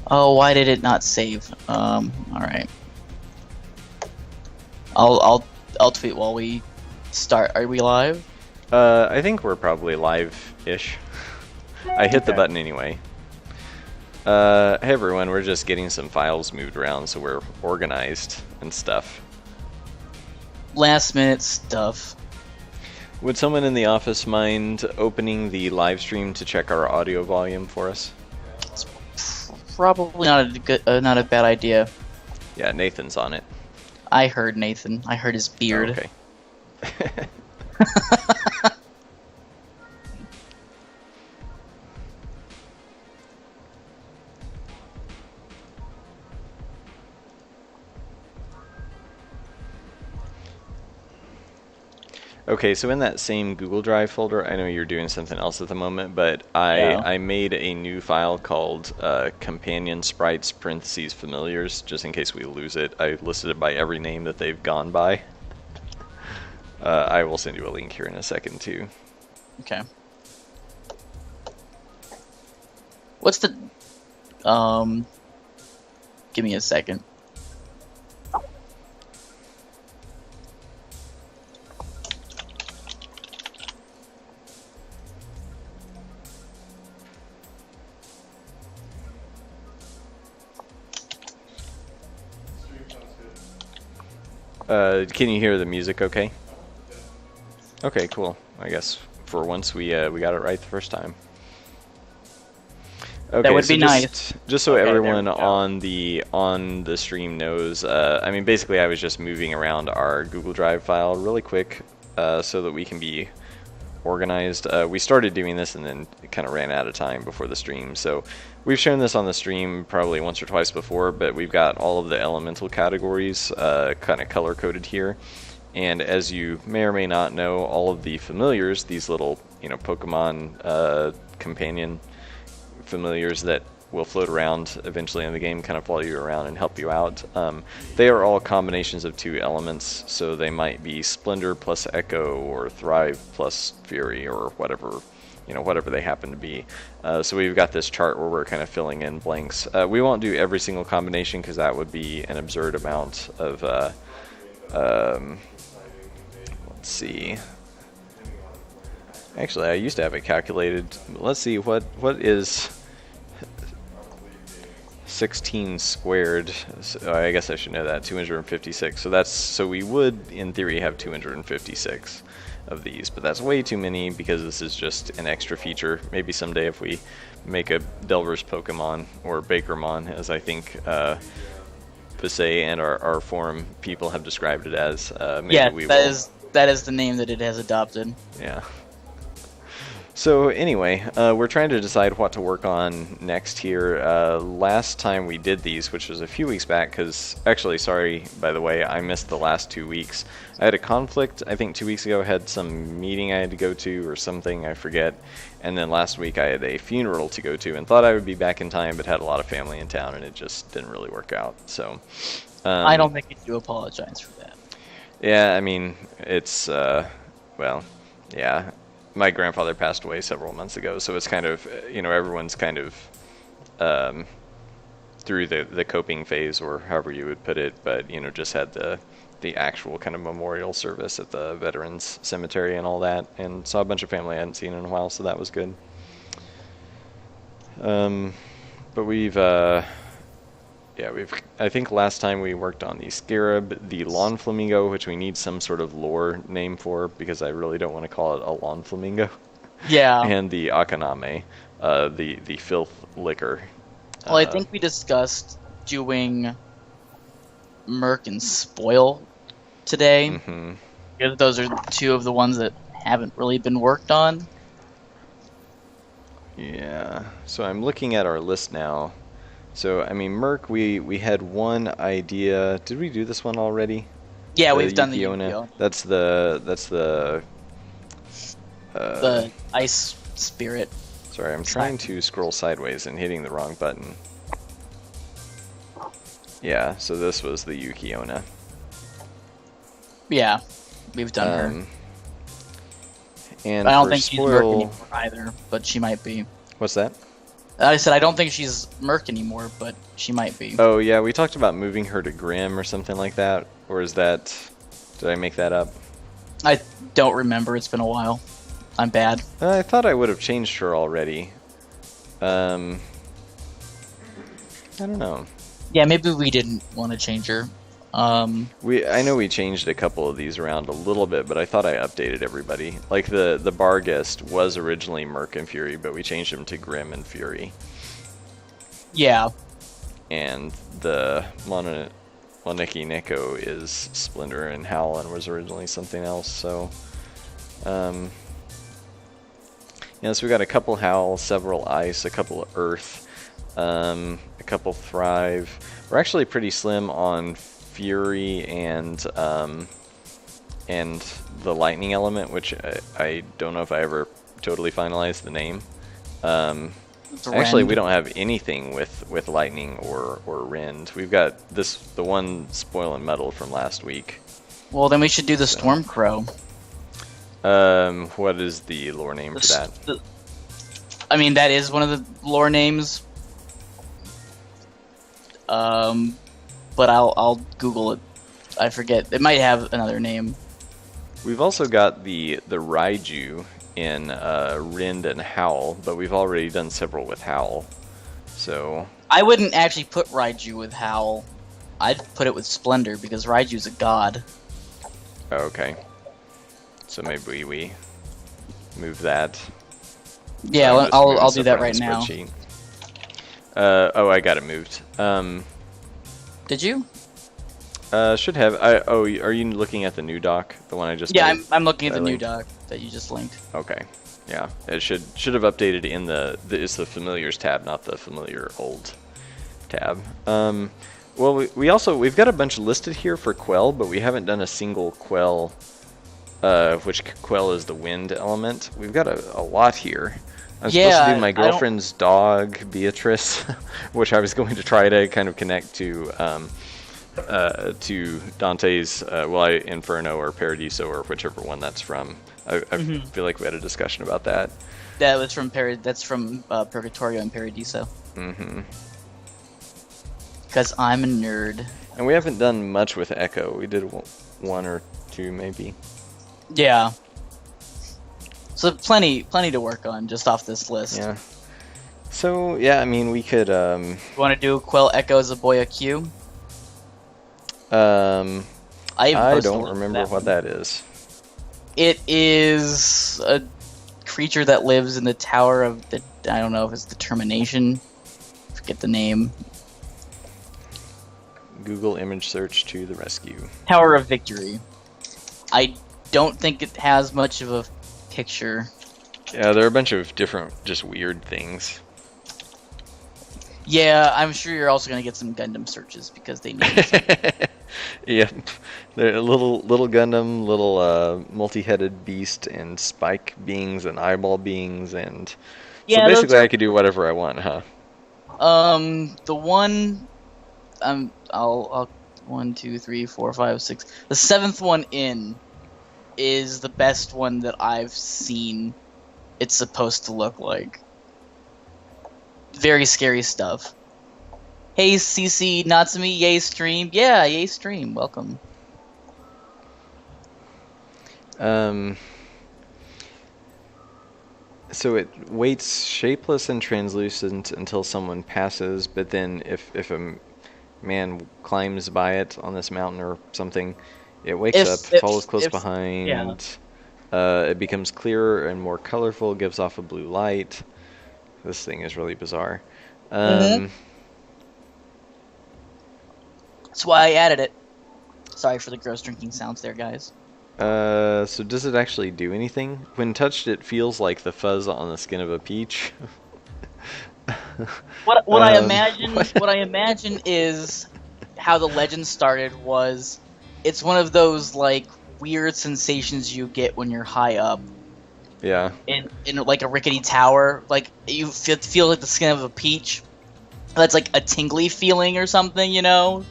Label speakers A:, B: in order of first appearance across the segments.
A: Oh, why did it not save? All right. I'll tweet while we start. Are we live?
B: I think we're probably live-ish. I hit the
A: Okay.
B: button anyway. Hey everyone, we're just getting some files moved around so we're organized and stuff.
A: Last minute stuff.
B: Would someone in the office mind opening the live stream to check our audio volume for us?
A: It's probably not a bad idea.
B: Yeah, Nathan's on it.
A: I heard Nathan. I heard his beard.
B: Okay. Okay, so in that same Google Drive folder, I know you're doing something else at the moment, but I made a new file called companion sprites parentheses familiars, just in case we lose it. I listed it by every name that they've gone by. I will send you a link here in a second too.
A: Okay. What's the give me a second.
B: Can you hear the music okay? Okay, cool. I guess for once we got it right the first time. Okay,
A: That would be
B: just,
A: nice.
B: Just so
A: Okay, there
B: everyone
A: we go.
B: on the stream knows, I mean, basically I was just moving around our Google Drive file really quick so that we can be organized. We started doing this and then it kind of ran out of time before the stream. So we've shown this on the stream probably once or twice before, but we've got all of the elemental categories kind of color coded here. And as you may or may not know, all of the familiars, these little, you know, Pokemon companion familiars that will float around eventually in the game, kind of follow you around and help you out. They are all combinations of two elements, so they might be Splendor plus Echo or Thrive plus Fury or whatever, you know, whatever they happen to be. So we've got this chart where we're kind of filling in blanks. We won't do every single combination because that would be an absurd amount of. Let's see. Actually, I used to have it calculated. Let's see what is 16 squared. So I guess I should know that. 256. So we would in theory have 256 of these, but that's way too many because this is just an extra feature. Maybe someday if we make a Delver's Pokemon or Bakermon, as I think Visay and our forum people have described it as. Maybe
A: Yeah,
B: we
A: that
B: will.
A: that is the name that it has adopted.
B: Yeah. So anyway, we're trying to decide what to work on next here. Last time we did these, which was a few weeks back, because actually, sorry, by the way, I missed the last 2 weeks. I had a conflict, I think 2 weeks ago, I had some meeting I had to go to or something, I forget. And then last week I had a funeral to go to and thought I would be back in time, but had a lot of family in town and it just didn't really work out. So
A: I don't think you do apologize for that.
B: yeah, I mean, it's, well, yeah. My grandfather passed away several months ago, so it's kind of, you know, everyone's kind of through the coping phase, or however you would put it, but, you know, just had the actual kind of memorial service at the Veterans Cemetery and all that, and saw a bunch of family I hadn't seen in a while, so that was good. But I think last time we worked on the Scarab, the Lawn Flamingo, which we need some sort of lore name for because I really don't want to call it a Lawn Flamingo.
A: Yeah.
B: And the Akaname, the Filth Liquor.
A: Well, I think we discussed doing Merc and Spoil today.
B: Mm-hmm.
A: Because those are two of the ones that haven't really been worked on.
B: Yeah. So I'm looking at our list now. So, I mean, Merc, we had one idea. Did we do this one already?
A: Yeah, we've done the
B: Yukiona?
A: Yu-Gi-Oh!
B: That's the
A: The Ice Spirit.
B: Sorry, I'm trying to scroll sideways and hitting the wrong button. Yeah, so this was the Yukiona.
A: Yeah, we've done her.
B: And
A: I don't
B: for
A: think she's Merc
B: Spoil,
A: anymore either, but she might be.
B: what's that?
A: I said I don't think she's Merc anymore, but she might be.
B: Oh yeah, we talked about moving her to Grim or something like that. Or is that... Did I make that up?
A: I don't remember. It's been a while. I'm bad.
B: I thought I would have changed her already. I don't know.
A: Yeah, maybe we didn't want to change her.
B: I know we changed a couple of these around a little bit, but I thought I updated everybody. Like the bar guest was originally Merc and Fury, but we changed him to Grim and Fury.
A: Yeah.
B: And the Moneki Neko is Splendor and Howl and was originally something else, so... yeah, so we got a couple Howl, several Ice, a couple of Earth, a couple Thrive. We're actually pretty slim on Fury and the Lightning element, which I don't know if I ever totally finalized the name. Actually, we don't have anything with Lightning or Rend. We've got the one Spoil and Metal from last week.
A: Well, then we should do the Stormcrow.
B: What is the lore name for that?
A: I mean, that is one of the lore names. But I'll Google it. I forget. It might have another name.
B: We've also got the Raiju in Rend and Howl, but we've already done several with Howl. So
A: I wouldn't actually put Raiju with Howl. I'd put it with Splendor because Raiju's a god.
B: Okay. So maybe we move that.
A: Yeah, I'll do that right now.
B: Oh, I got it moved.
A: Did you?
B: Should have. Oh, are you looking at the new doc? The one I just
A: Yeah,
B: made?
A: I'm looking at the new doc that you just linked.
B: Okay. Yeah, it should have updated in it's the familiars tab, not the familiar old tab. Well, we've got a bunch listed here for Quell, but we haven't done a single Quell, which Quell is the wind element. We've got a lot here. I'm supposed to do my girlfriend's dog, Beatrice, which I was going to try to kind of connect to Dante's Inferno or Paradiso or whichever one that's from. I feel like we had a discussion about that.
A: That was from Purgatorio and Paradiso.
B: Mm-hmm.
A: Because I'm a nerd.
B: And we haven't done much with Echo. We did one or two maybe.
A: Yeah. So plenty to work on just off this list.
B: Yeah. So yeah, I mean we could.
A: You want to do Quell Echo Zaboya Q?
B: I don't remember what that is.
A: It is a creature that lives in the Tower of the... I don't know if it's Determination. Forget the name.
B: Google image search to the rescue.
A: Tower of Victory. I don't think it has much of a picture.
B: Yeah, there are a bunch of different, just weird things.
A: Yeah, I'm sure you're also going to get some Gundam searches because they need
B: Yep. They're a little Gundam, little multi-headed beast, and spike beings and eyeball beings, and so basically I could do whatever I want, huh?
A: The one, I'll 1, 2, 3, 4, 5, 6. The 7th one in is the best one that I've seen. It's supposed to look like. Very scary stuff. Hey CC Natsumi, yay stream. Yeah, yay stream. Welcome.
B: So it waits shapeless and translucent until someone passes, but then if a man climbs by it on this mountain or something, it wakes up, follows close behind. Yeah. It becomes clearer and more colorful, gives off a blue light. This thing is really bizarre.
A: That's why I added it. Sorry for the gross drinking sounds there, guys.
B: So does it actually do anything? When touched, it feels like the fuzz on the skin of a peach.
A: What I imagine is how the legend started was it's one of those like weird sensations you get when you're high up.
B: Yeah.
A: In like a rickety tower, like you feel like the skin of a peach. That's like a tingly feeling or something, you know?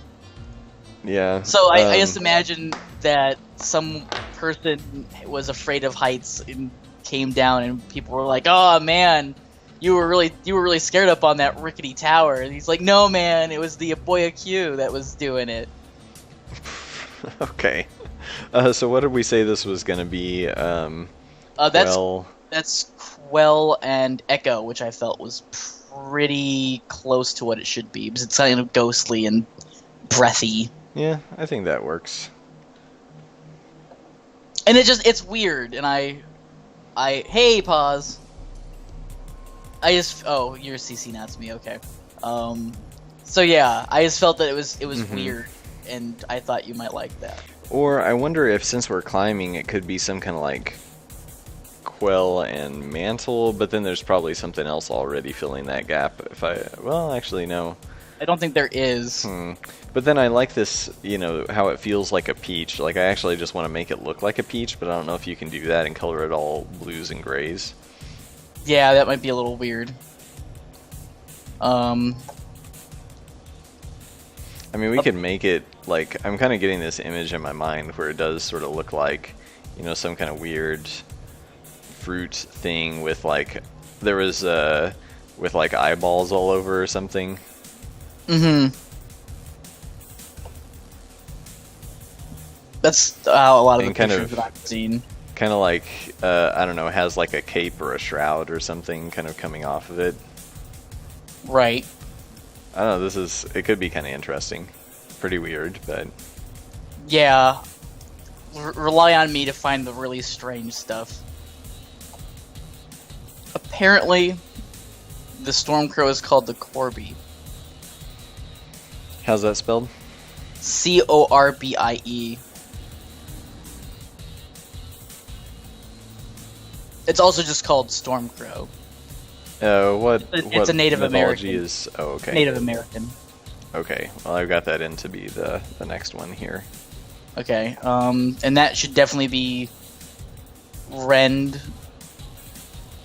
B: Yeah.
A: So I just imagine that some person was afraid of heights and came down, and people were like, "Oh man, you were really scared up on that rickety tower. And he's like, no, man, it was the Aboya Q that was doing it.
B: Okay. So what did we say this was going to be?
A: That's Quell and Echo, which I felt was pretty close to what it should be, because it's kind of ghostly and breathy.
B: Yeah, I think that works.
A: And it's weird, and hey, pause. You're CC not to me, okay. So yeah, I just felt that it was weird, and I thought you might like that.
B: Or I wonder if, since we're climbing, it could be some kind of like Quell and Mantle, but then there's probably something else already filling that gap. Well, actually, no.
A: I don't think there is.
B: But then I like this, how it feels like a peach. Like, I actually just want to make it look like a peach, but I don't know if you can do that and color it all blues and grays.
A: Yeah, that might be a little weird.
B: I mean, we could make it, like, I'm kind of getting this image in my mind where it does sort of look like, some kind of weird fruit thing with, like, there was, with, like, eyeballs all over or something.
A: That's how a lot of the
B: kind
A: pictures that I've seen.
B: Kind of like, I don't know, has like a cape or a shroud or something kind of coming off of it.
A: Right.
B: I don't know, it could be kind of interesting. Pretty weird, but...
A: Yeah. Rely on me to find the really strange stuff. Apparently, the Stormcrow is called the Corby.
B: How's that spelled?
A: Corbie. It's also just called Stormcrow.
B: It's
A: a Native
B: mythology
A: American.
B: Is? Oh, okay.
A: Native American.
B: Okay, well, I've got that in to be the next one here.
A: Okay, and that should definitely be Rend.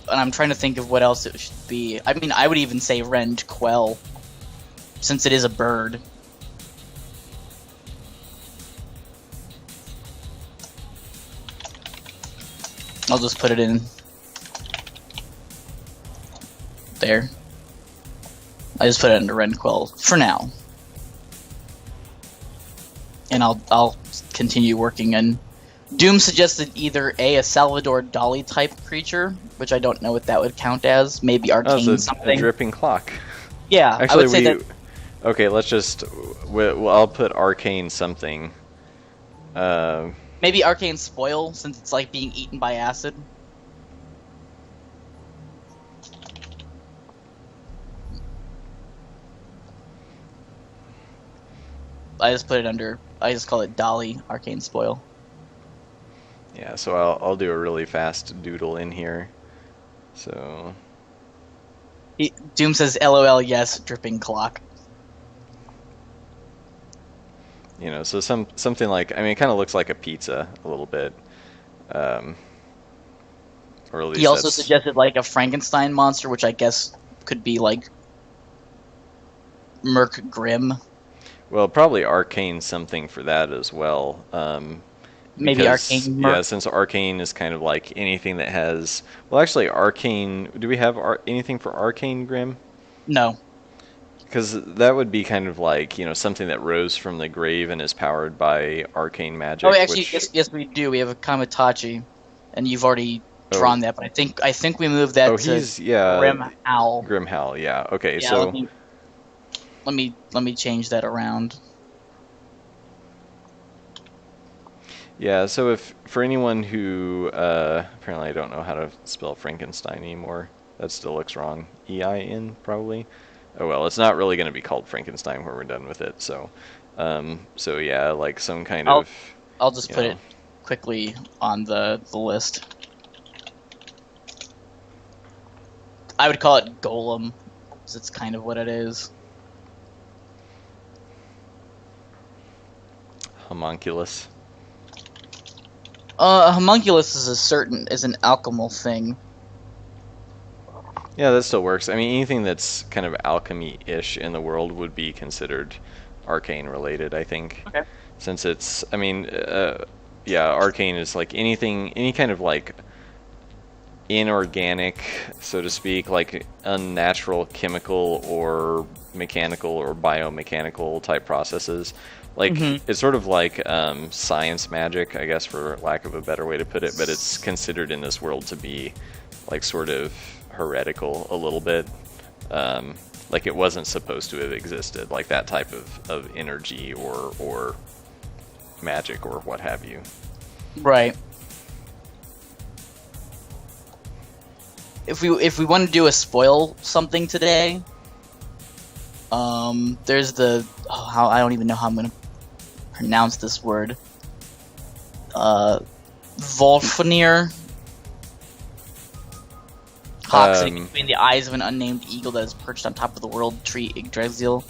A: And I'm trying to think of what else it should be. I mean, I would even say Rend Quell, since it is a bird. I'll just put it in there. I just put it into Rend Quell for now. And I'll continue working. And Doom suggested either a Salvador Dali type creature, which I don't know what that would count as. Maybe arcane something.
B: A dripping clock.
A: Yeah,
B: actually,
A: I would say that.
B: Okay, let's just. I'll put arcane something.
A: Maybe arcane spoil, since it's like being eaten by acid. I just call it Dolly Arcane Spoil.
B: Yeah, so I'll do a really fast doodle in here. So
A: Doom says LOL yes, dripping clock.
B: So something like, I mean, it kind of looks like a pizza a little bit. Or at least
A: he also suggested like a Frankenstein monster, which I guess could be like Merc Grimm.
B: Well, probably arcane something for that as well.
A: Maybe arcane Merc.
B: Yeah, since arcane is kind of like anything that has... Well, actually, arcane... Do we have anything for arcane Grimm?
A: No.
B: Because that would be kind of like, something that rose from the grave and is powered by arcane magic.
A: Oh, actually, yes, we do. We have a Kamitachi, and you've already drawn that. But I think we moved that to Grim Howl.
B: Grim Howl, yeah. Okay,
A: yeah,
B: so
A: let me change that around.
B: Yeah, so if for anyone who apparently I don't know how to spell Frankenstein anymore, that still looks wrong. E-I-N probably. Oh well, it's not really going to be called Frankenstein when we're done with it. So, so yeah, like some kind of.
A: I'll just put it quickly on the list. I would call it Golem, because it's kind of what it is.
B: Homunculus.
A: Homunculus is an alchemal thing.
B: Yeah, that still works. I mean, anything that's kind of alchemy-ish in the world would be considered arcane related, I think.
A: Okay.
B: Since it's, I mean, yeah, arcane is like anything, any kind of like inorganic, so to speak, like unnatural chemical or mechanical or biomechanical type processes. Like it's sort of like science magic, I guess, for lack of a better way to put it, but it's considered in this world to be like sort of heretical a little bit. Like it wasn't supposed to have existed, like that type of energy or magic or what have you.
A: Right. If we want to do a spoil something today, there's the how I don't even know how I'm gonna pronounce this word. Volfnir. Hawk sitting between the eyes of an unnamed eagle that is perched on top of the world tree Yggdrasil.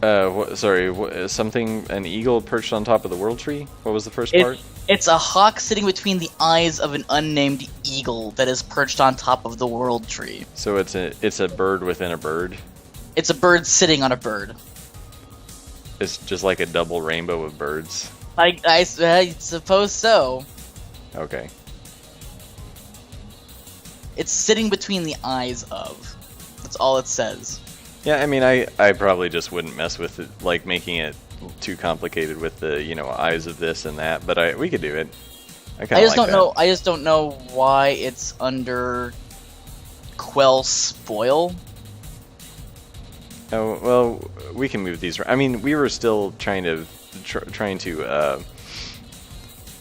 B: Something, an eagle perched on top of the world tree? What was the first part?
A: It's a hawk sitting between the eyes of an unnamed eagle that is perched on top of the world tree.
B: So it's a bird within a bird?
A: It's a bird sitting on a bird.
B: It's just like a double rainbow of birds?
A: I suppose so.
B: Okay.
A: It's sitting between the eyes of. That's all it says.
B: Yeah, I mean, I probably just wouldn't mess with it, like making it too complicated with the, eyes of this and that, but we could do it. I just
A: don't know why it's under Quell Spoil.
B: Oh, well, we can move these. I mean, we were still trying to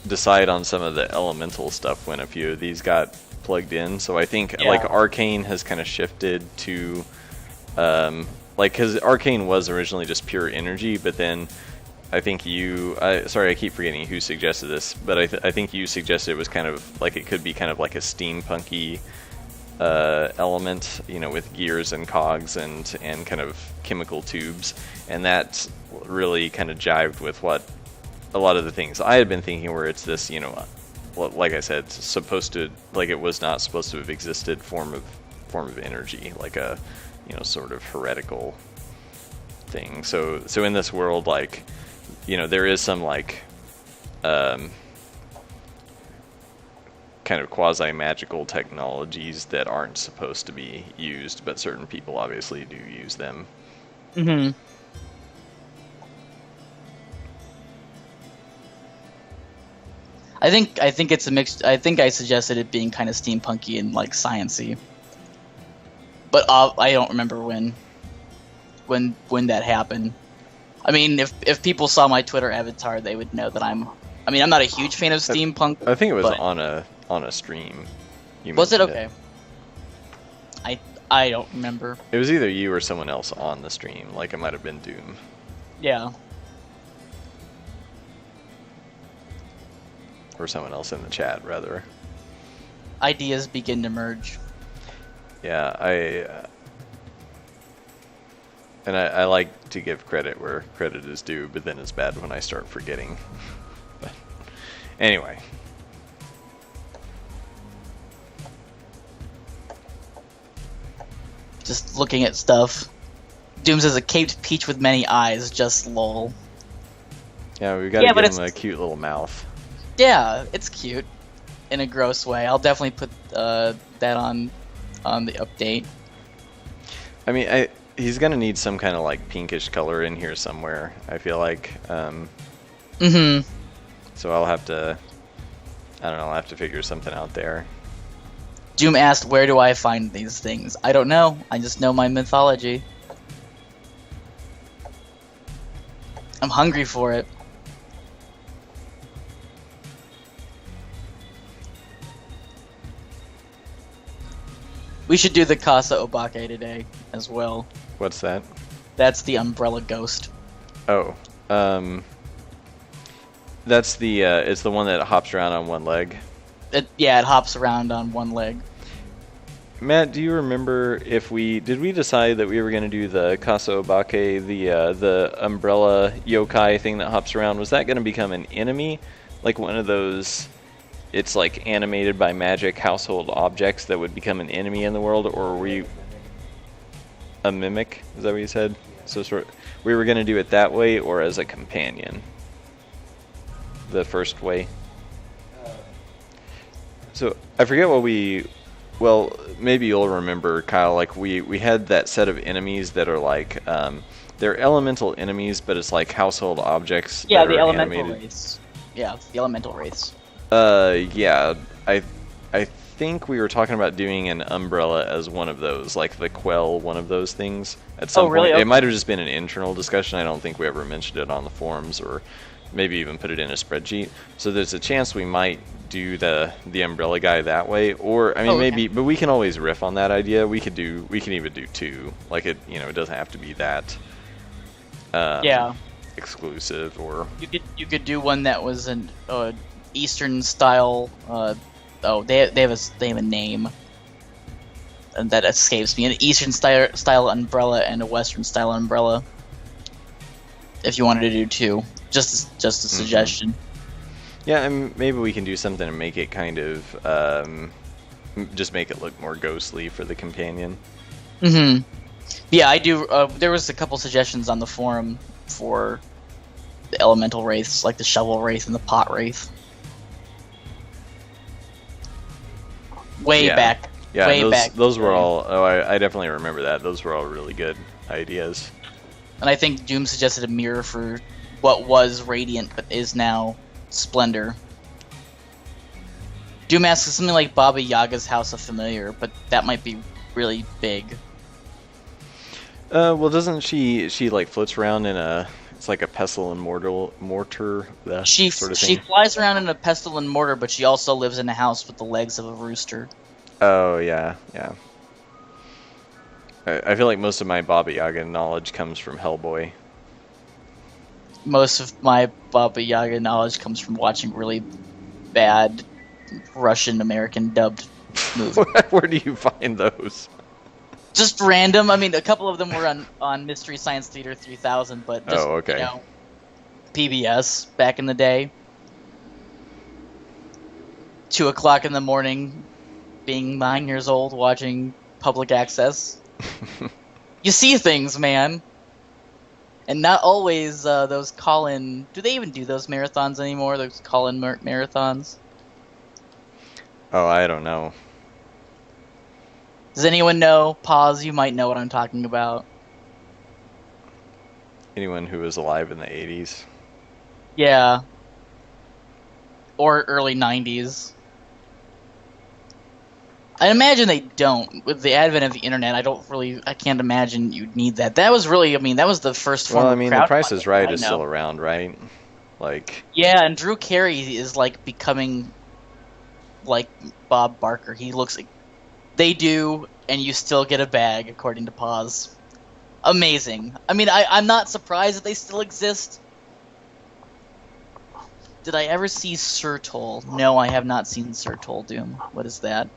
B: decide on some of the elemental stuff when a few of these got plugged in, so I think like Arcane has kind of shifted to because Arcane was originally just pure energy, but then I think sorry, I keep forgetting who suggested this, but I think you suggested it was kind of like it could be kind of like a steampunky element, with gears and cogs and kind of chemical tubes, and that really kind of jived with what a lot of the things I had been thinking, where it's this, like I said, supposed to, like, it was not supposed to have existed form of energy, like a sort of heretical thing. So in this world, like, there is some like kind of quasi-magical technologies that aren't supposed to be used, but certain people obviously do use them.
A: I think it's a mix. I think I suggested it being kind of steampunky and like sciencey, but I don't remember when that happened. I mean, if people saw my Twitter avatar, they would know that I'm not a huge fan of steampunk.
B: I think it was on a stream.
A: Was it okay? I don't remember.
B: It was either you or someone else on the stream. Like, it might have been Doom.
A: Yeah.
B: Or someone else in the chat, rather.
A: Ideas begin to merge.
B: Yeah, I like to give credit where credit is due, but then it's bad when I start forgetting. But anyway.
A: Just looking at stuff. Doom says a caped peach with many eyes, just lol.
B: Yeah, we've got to give him a cute little mouth.
A: Yeah, it's cute. In a gross way. I'll definitely put that on the update.
B: I mean, he's gonna need some kind of like pinkish color in here somewhere, I feel like. So I'll have to, I'll have to figure something out there.
A: Doom asked, where do I find these things? I don't know. I just know my mythology. I'm hungry for it. We should do the Casa Obake today as well.
B: What's that?
A: That's the umbrella ghost.
B: Oh, that's the it's the one that hops around on one leg.
A: It hops around on one leg.
B: Matt, do you remember if did we decide that we were going to do the Casa Obake, the umbrella yokai thing that hops around? Was that going to become an enemy, like one of those? It's like animated by magic household objects that would become an enemy in the world, or were you a mimic? Is that what you said? So we were going to do it that way, or as a companion? The first way. So I forget what we. Well, maybe you'll remember, Kyle. Like we had that set of enemies that are like they're elemental enemies, but it's like household objects
A: Yeah,
B: that
A: the
B: are
A: elemental
B: animated.
A: wraiths. Yeah, the elemental wraiths.
B: Yeah, I think we were talking about doing an umbrella as one of those, like the quell, one of those things at some
A: really?
B: point.
A: Okay.
B: It might have just been an internal discussion. I don't think we ever mentioned it on the forums or maybe even put it in a spreadsheet. So there's a chance we might do the umbrella guy that way, or I mean maybe, but we can always riff on that idea. We can even do two. Like it doesn't have to be that.
A: Yeah.
B: Exclusive or
A: You could do one that was an Eastern style. They have a name, and that escapes me. An Eastern style umbrella and a Western style umbrella. If you wanted to do two, just a suggestion.
B: Yeah, and maybe we can do something to make it kind of just make it look more ghostly for the companion.
A: Mm-hmm. Yeah, I do. There was a couple suggestions on the forum for the elemental wraiths, like the shovel wraith and the pot wraith. Way back.
B: Yeah,
A: way back.
B: those were all. Oh, I definitely remember that. Those were all really good ideas.
A: And I think Doom suggested a mirror for what was Radiant but is now Splendor. Doom asks something like Baba Yaga's House of Familiar, but that might be really big.
B: Well, doesn't she like floats around in it's like a pestle and mortar that sort of thing?
A: She flies around in a pestle and mortar, but she also lives in a house with the legs of a rooster.
B: Oh yeah. I feel like most of my Baba Yaga knowledge comes from Hellboy.
A: Most of my Baba Yaga knowledge comes from watching really bad Russian-American dubbed movies.
B: Where do you find those?
A: Just random. I mean, a couple of them were on Mystery Science Theater 3000, but just,
B: okay.
A: PBS back in the day. 2 o'clock in the morning, being 9 years old, watching public access. You see things, man. And not always those call-in... Do they even do those marathons anymore? Those call-in marathons?
B: Oh, I don't know.
A: Does anyone know? Pause, you might know what I'm talking about.
B: Anyone who was alive in the 80s?
A: Yeah. Or early 90s. I imagine they don't. With the advent of the internet, I can't imagine you'd need that. That was really, that was the first form of crowdfunding.
B: The Price is Right is still around, right? Like...
A: Yeah, and Drew Carey is, becoming, like, Bob Barker. He looks like... They do, and you still get a bag, according to Pause. Amazing. I'm not surprised that they still exist. Did I ever see Sir Toll? No, I have not seen Sir Toll Doom. What is that?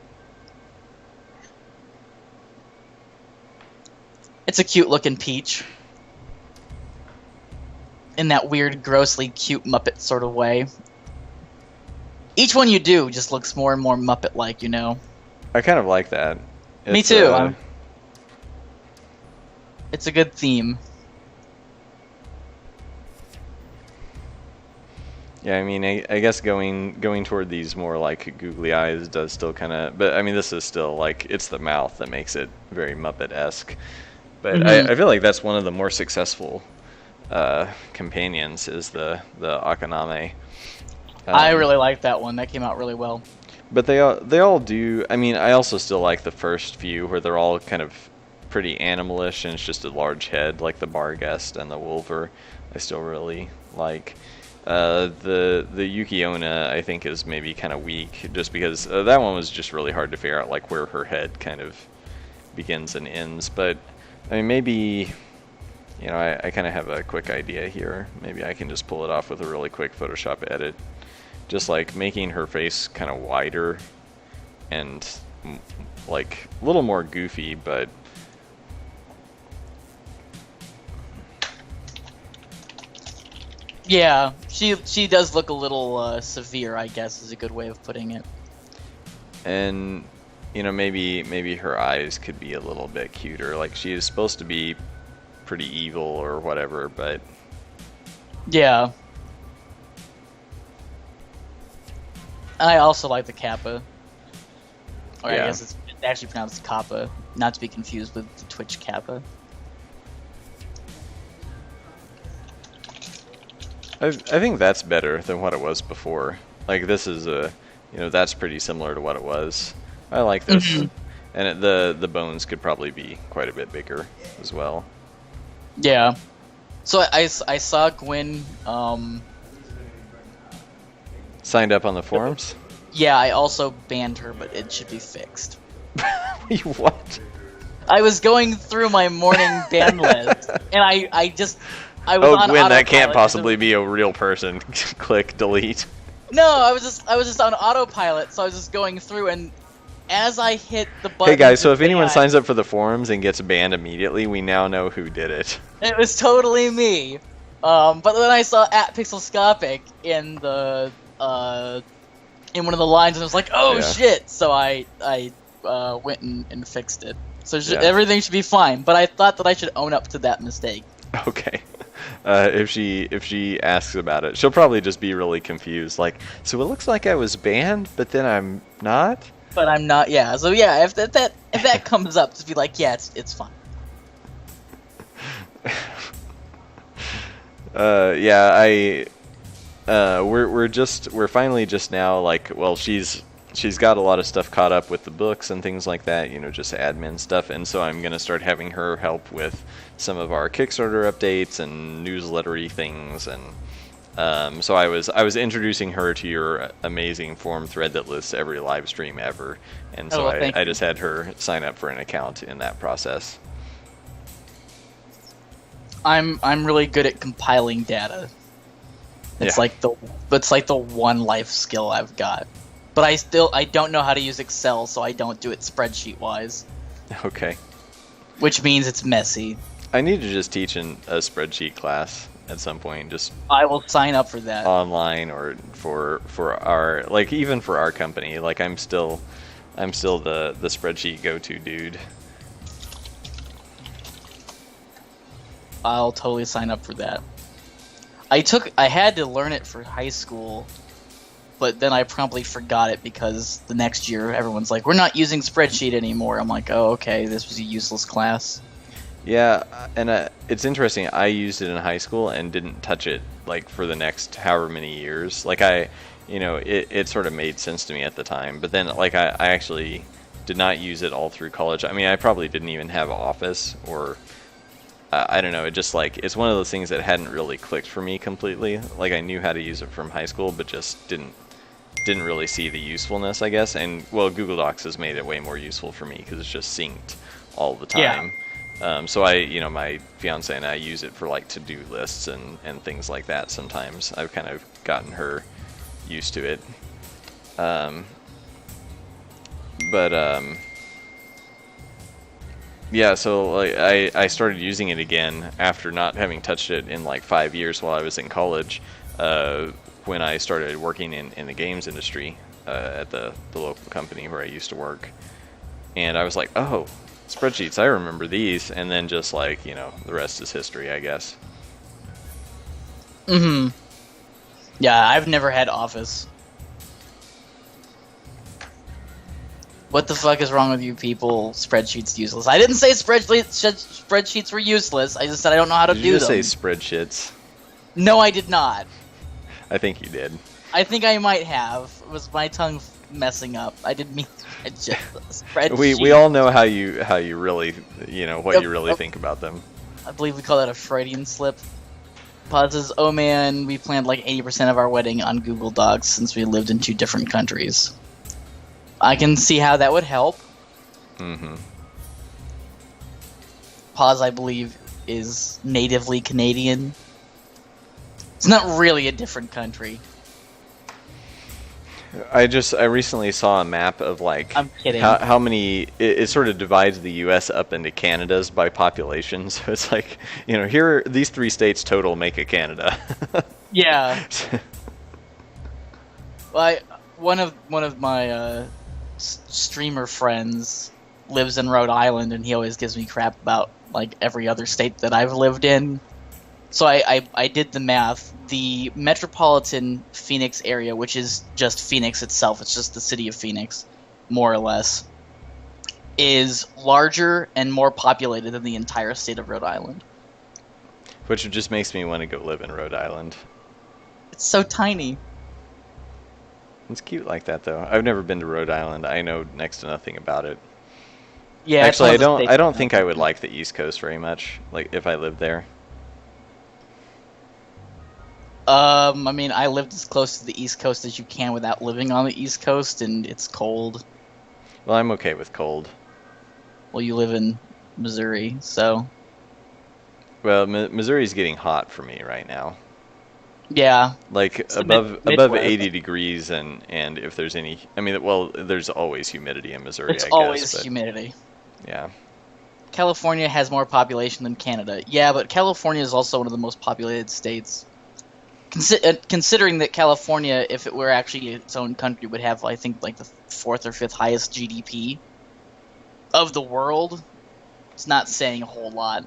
A: It's a cute-looking peach. In that weird, grossly cute Muppet sort of way. Each one you do just looks more and more Muppet-like,
B: I kind of like that.
A: Me too. It's a good theme.
B: Yeah, I guess going toward these more like googly eyes does still kind of, but this is still like it's the mouth that makes it very Muppet-esque. But I feel like that's one of the more successful companions is the Akaname.
A: I really like that one. That came out really well.
B: But they all do. I also still like the first few where they're all kind of pretty animalish and it's just a large head, like the Barghest and the Wolver. I still really like. The Yukiona I think is maybe kind of weak, just because that one was just really hard to figure out like where her head kind of begins and ends. But maybe I kind of have a quick idea here. Maybe I can just pull it off with a really quick Photoshop edit. Just like making her face kind of wider and like a little more goofy, but
A: yeah, she does look a little severe, I guess is a good way of putting it.
B: And maybe her eyes could be a little bit cuter. Like she is supposed to be pretty evil or whatever, but
A: yeah. I also like the Kappa. Or
B: Yeah.
A: I guess it's actually pronounced Kappa, not to be confused with the Twitch Kappa.
B: I think that's better than what it was before. Like this is that's pretty similar to what it was. I like this, and the bones could probably be quite a bit bigger as well.
A: Yeah. So I saw Gwen.
B: Signed up on the forums.
A: Yeah, I also banned her, but it should be fixed.
B: What?
A: I was going through my morning ban list, and I was
B: Oh,
A: on
B: Gwen, that can't
A: autopilot.
B: possibly be a real person. Click delete.
A: No, I was just on autopilot, so I was just going through, and as I hit the button.
B: Hey guys, so if anyone
A: ban,
B: signs up for the forums and gets banned immediately, we now know who did it.
A: it was totally me. But then I saw @Pixelscopic in the in one of the lines, and I was like, oh
B: Yeah.
A: shit! So I went and fixed it. So
B: Yeah.
A: everything should be fine. But I thought that I should own up to that mistake.
B: Okay. If she asks about it, she'll probably just be really confused. Like, so it looks like I was banned, but then I'm not.
A: But I'm not. Yeah. So yeah, if that comes up, just be like, yeah, it's fine.
B: Yeah, we're finally just now like, well, she's got a lot of stuff caught up with the books and things like that, just admin stuff, and so I'm gonna start having her help with some of our Kickstarter updates and newslettery things, and so I was introducing her to your amazing forum thread that lists every live stream ever, and so
A: thank
B: I
A: you.
B: just had her sign up for an account in that process.
A: I'm really good at compiling data. It's
B: Yeah.
A: like the one life skill I've got. But I don't know how to use Excel, so I don't do it spreadsheet wise,
B: Okay.
A: which means it's messy.
B: I need to just teach a spreadsheet class at some point, just
A: I will sign up for that.
B: online or for our, like, even for our company. Like I'm still the spreadsheet go-to dude.
A: I'll totally sign up for that. I had to learn it for high school, but then I promptly forgot it because the next year everyone's like, we're not using spreadsheet anymore. I'm like, oh, okay, this was a useless class.
B: Yeah, and it's interesting. I used it in high school and didn't touch it like for the next however many years. Like it sort of made sense to me at the time, but then like I actually did not use it all through college. I mean, I probably didn't even have Office, or I don't know. It just like, it's one of those things that hadn't really clicked for me completely. Like I knew how to use it from high school, but just didn't really see the usefulness, I guess. And well, Google Docs has made it way more useful for me because it's just synced all the time. So my fiance and I use it for like to-do lists and things like that. Sometimes I've kind of gotten her used to it. Yeah, so like I started using it again after not having touched it in like 5 years while I was in college, when I started working in the games industry at the local company where I used to work. And I was like, oh, spreadsheets, I remember these. And then just like, the rest is history, I guess.
A: Mm-hmm. Yeah, I've never had Office. What the fuck is wrong with you people? Spreadsheets useless. I didn't say spreadsheets were useless. I just said I don't know how to
B: Did
A: do
B: you
A: them.
B: just say spreadsheets?
A: No, I did not.
B: I think you did.
A: I think I might have. It was my tongue messing up. I didn't mean spreadsheet.
B: We all know how you really, what you really
A: Yep.
B: think about them.
A: I believe we call that a Freudian slip. Pauses. Oh man, we planned like 80% of our wedding on Google Docs since we lived in 2 different countries. I can see how that would help.
B: Mm-hmm.
A: Pause, I believe, is natively Canadian. It's not really a different country.
B: I recently saw a map of like
A: I'm kidding.
B: how many it sort of divides the U.S. up into Canadas by population. So it's like, here these 3 states total make a Canada.
A: Yeah. Well, one of my streamer friends lives in Rhode Island, and he always gives me crap about like every other state that I've lived in. So I did the math. The metropolitan Phoenix area, which is just Phoenix itself, it's just the city of Phoenix, more or less, is larger and more populated than the entire state of Rhode Island.
B: Which just makes me want to go live in Rhode Island.
A: It's so tiny.
B: It's cute like that, though. I've never been to Rhode Island. I know next to nothing about it.
A: Yeah,
B: Actually, I don't think I would like the East Coast very much. Like if I lived there.
A: I mean, I lived as close to the East Coast as you can without living on the East Coast, and it's cold.
B: Well, I'm okay with cold.
A: Well, you live in Missouri, so...
B: Well, Missouri's getting hot for me right now.
A: Yeah.
B: Like
A: It's the
B: above
A: Midwest.
B: 80 degrees, and if there's any... I mean, well, there's always humidity in Missouri,
A: It's
B: I
A: always
B: guess. But,
A: humidity.
B: yeah.
A: California has more population than Canada. Yeah, but California is also one of the most populated states. Considering that California, if it were actually its own country, would have, I think, like the 4th or 5th highest GDP of the world, it's not saying a whole lot.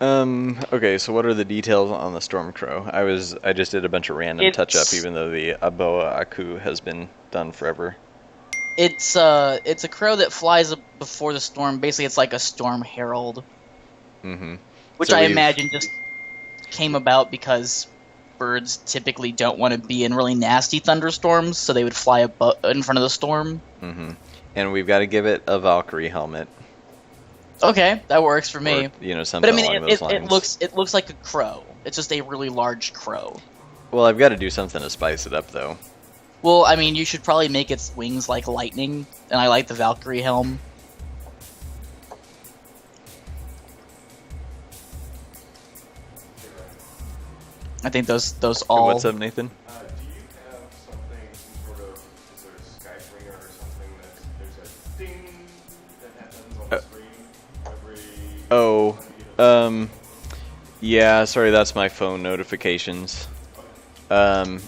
B: Okay, so what are the details on the Stormcrow? I just did a bunch of random touch-up, even though the Aboa Aku has been done forever.
A: It's a crow that flies before the storm. Basically, it's like a storm herald.
B: Mm-hmm.
A: Which
B: So
A: I
B: we've-
A: imagine just came about because birds typically don't want to be in really nasty thunderstorms, so they would fly in front of the storm.
B: Mm-hmm. And we've got to give it a Valkyrie helmet.
A: Okay, that works for me.
B: Or, you know,
A: But
B: something
A: I mean,
B: along those lines.
A: it looks like a crow. It's just a really large crow.
B: Well, I've got to do something to spice it up, though.
A: Well, I mean, you should probably make its wings like lightning, and I like the Valkyrie helm. I think those all.
B: What's up, Nathan?
C: Do you have something, some sort of, is there a Skype ringer or something that there's a ding that happens on the screen every...
B: Oh,
C: time you get a-
B: yeah, sorry, that's my phone notifications. I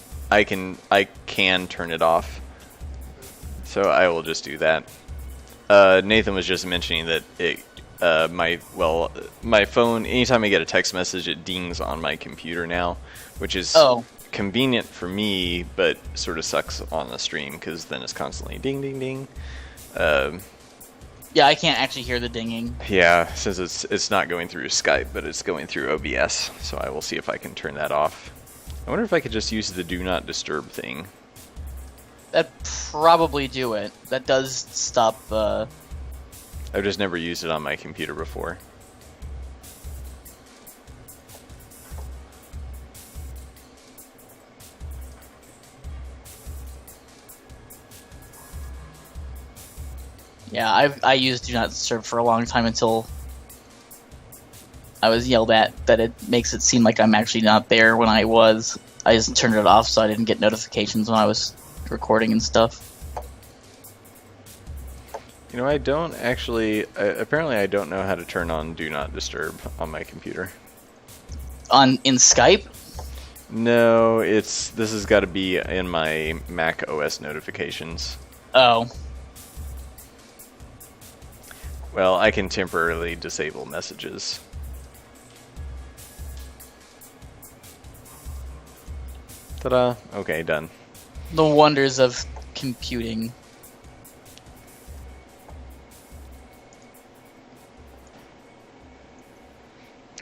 B: can turn it off. So I will just do that. Nathan was just mentioning that my phone, anytime I get a text message, it dings on my computer now, which is convenient for me, but sort of sucks on the stream because then it's constantly ding, ding, ding.
A: Yeah, I can't actually hear the dinging.
B: Yeah, since it's not going through Skype, but it's going through OBS, so I will see if I can turn that off. I wonder if I could just use the Do Not Disturb thing.
A: That'd probably do it. That does stop.
B: I've just never used it on my computer before.
A: Yeah, I used Do Not Disturb for a long time until I was yelled at that it makes it seem like I'm actually not there when I was. I just turned it off so I didn't get notifications when I was recording and stuff.
B: You know, I don't actually... apparently I don't know how to turn on Do Not Disturb on my computer.
A: In Skype?
B: No, this has got to be in my Mac OS notifications.
A: Oh.
B: Well, I can temporarily disable messages. Ta-da! Okay, done.
A: The wonders of computing.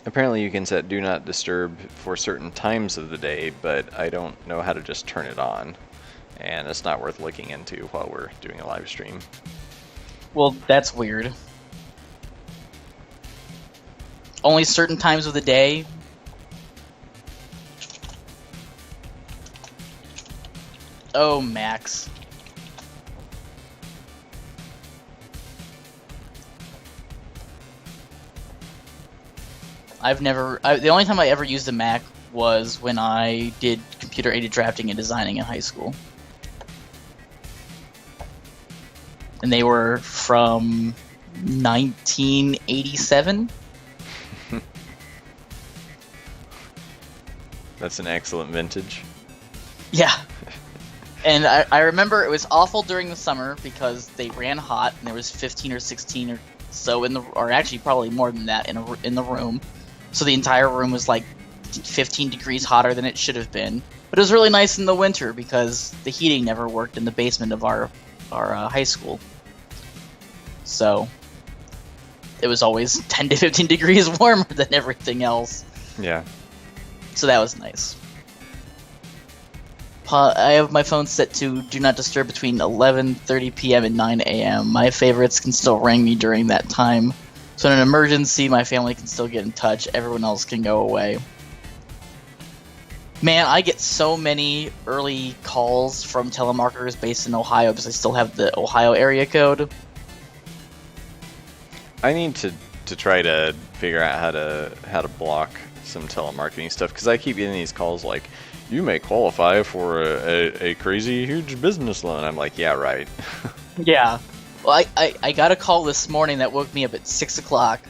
B: Apparently you can set Do Not Disturb for certain times of the day, but I don't know how to just turn it on. And it's not worth looking into while we're doing a live stream.
A: Well, that's weird. Only certain times of the day? Oh, Max. The only time I ever used a Mac was when I did computer-aided drafting and designing in high school. And they were from 1987?
B: That's an excellent vintage.
A: Yeah. And I remember it was awful during the summer because they ran hot and there was 15 or 16 or so or actually probably more than that in the room. So the entire room was like 15 degrees hotter than it should have been. But it was really nice in the winter because the heating never worked in the basement of our high school. So it was always 10 to 15 degrees warmer than everything else.
B: Yeah.
A: So that was nice. I have my phone set to Do Not Disturb between 11:30 p.m. and 9 a.m. My favorites can still ring me during that time. So in an emergency, my family can still get in touch. Everyone else can go away. Man, I get so many early calls from telemarketers based in Ohio because I still have the Ohio area code.
B: I need to try to figure out how to block some telemarketing stuff, because I keep getting these calls like, you may qualify for a crazy huge business loan. I'm like, yeah, right.
A: Yeah. Well, I got a call this morning that woke me up at 6 o'clock.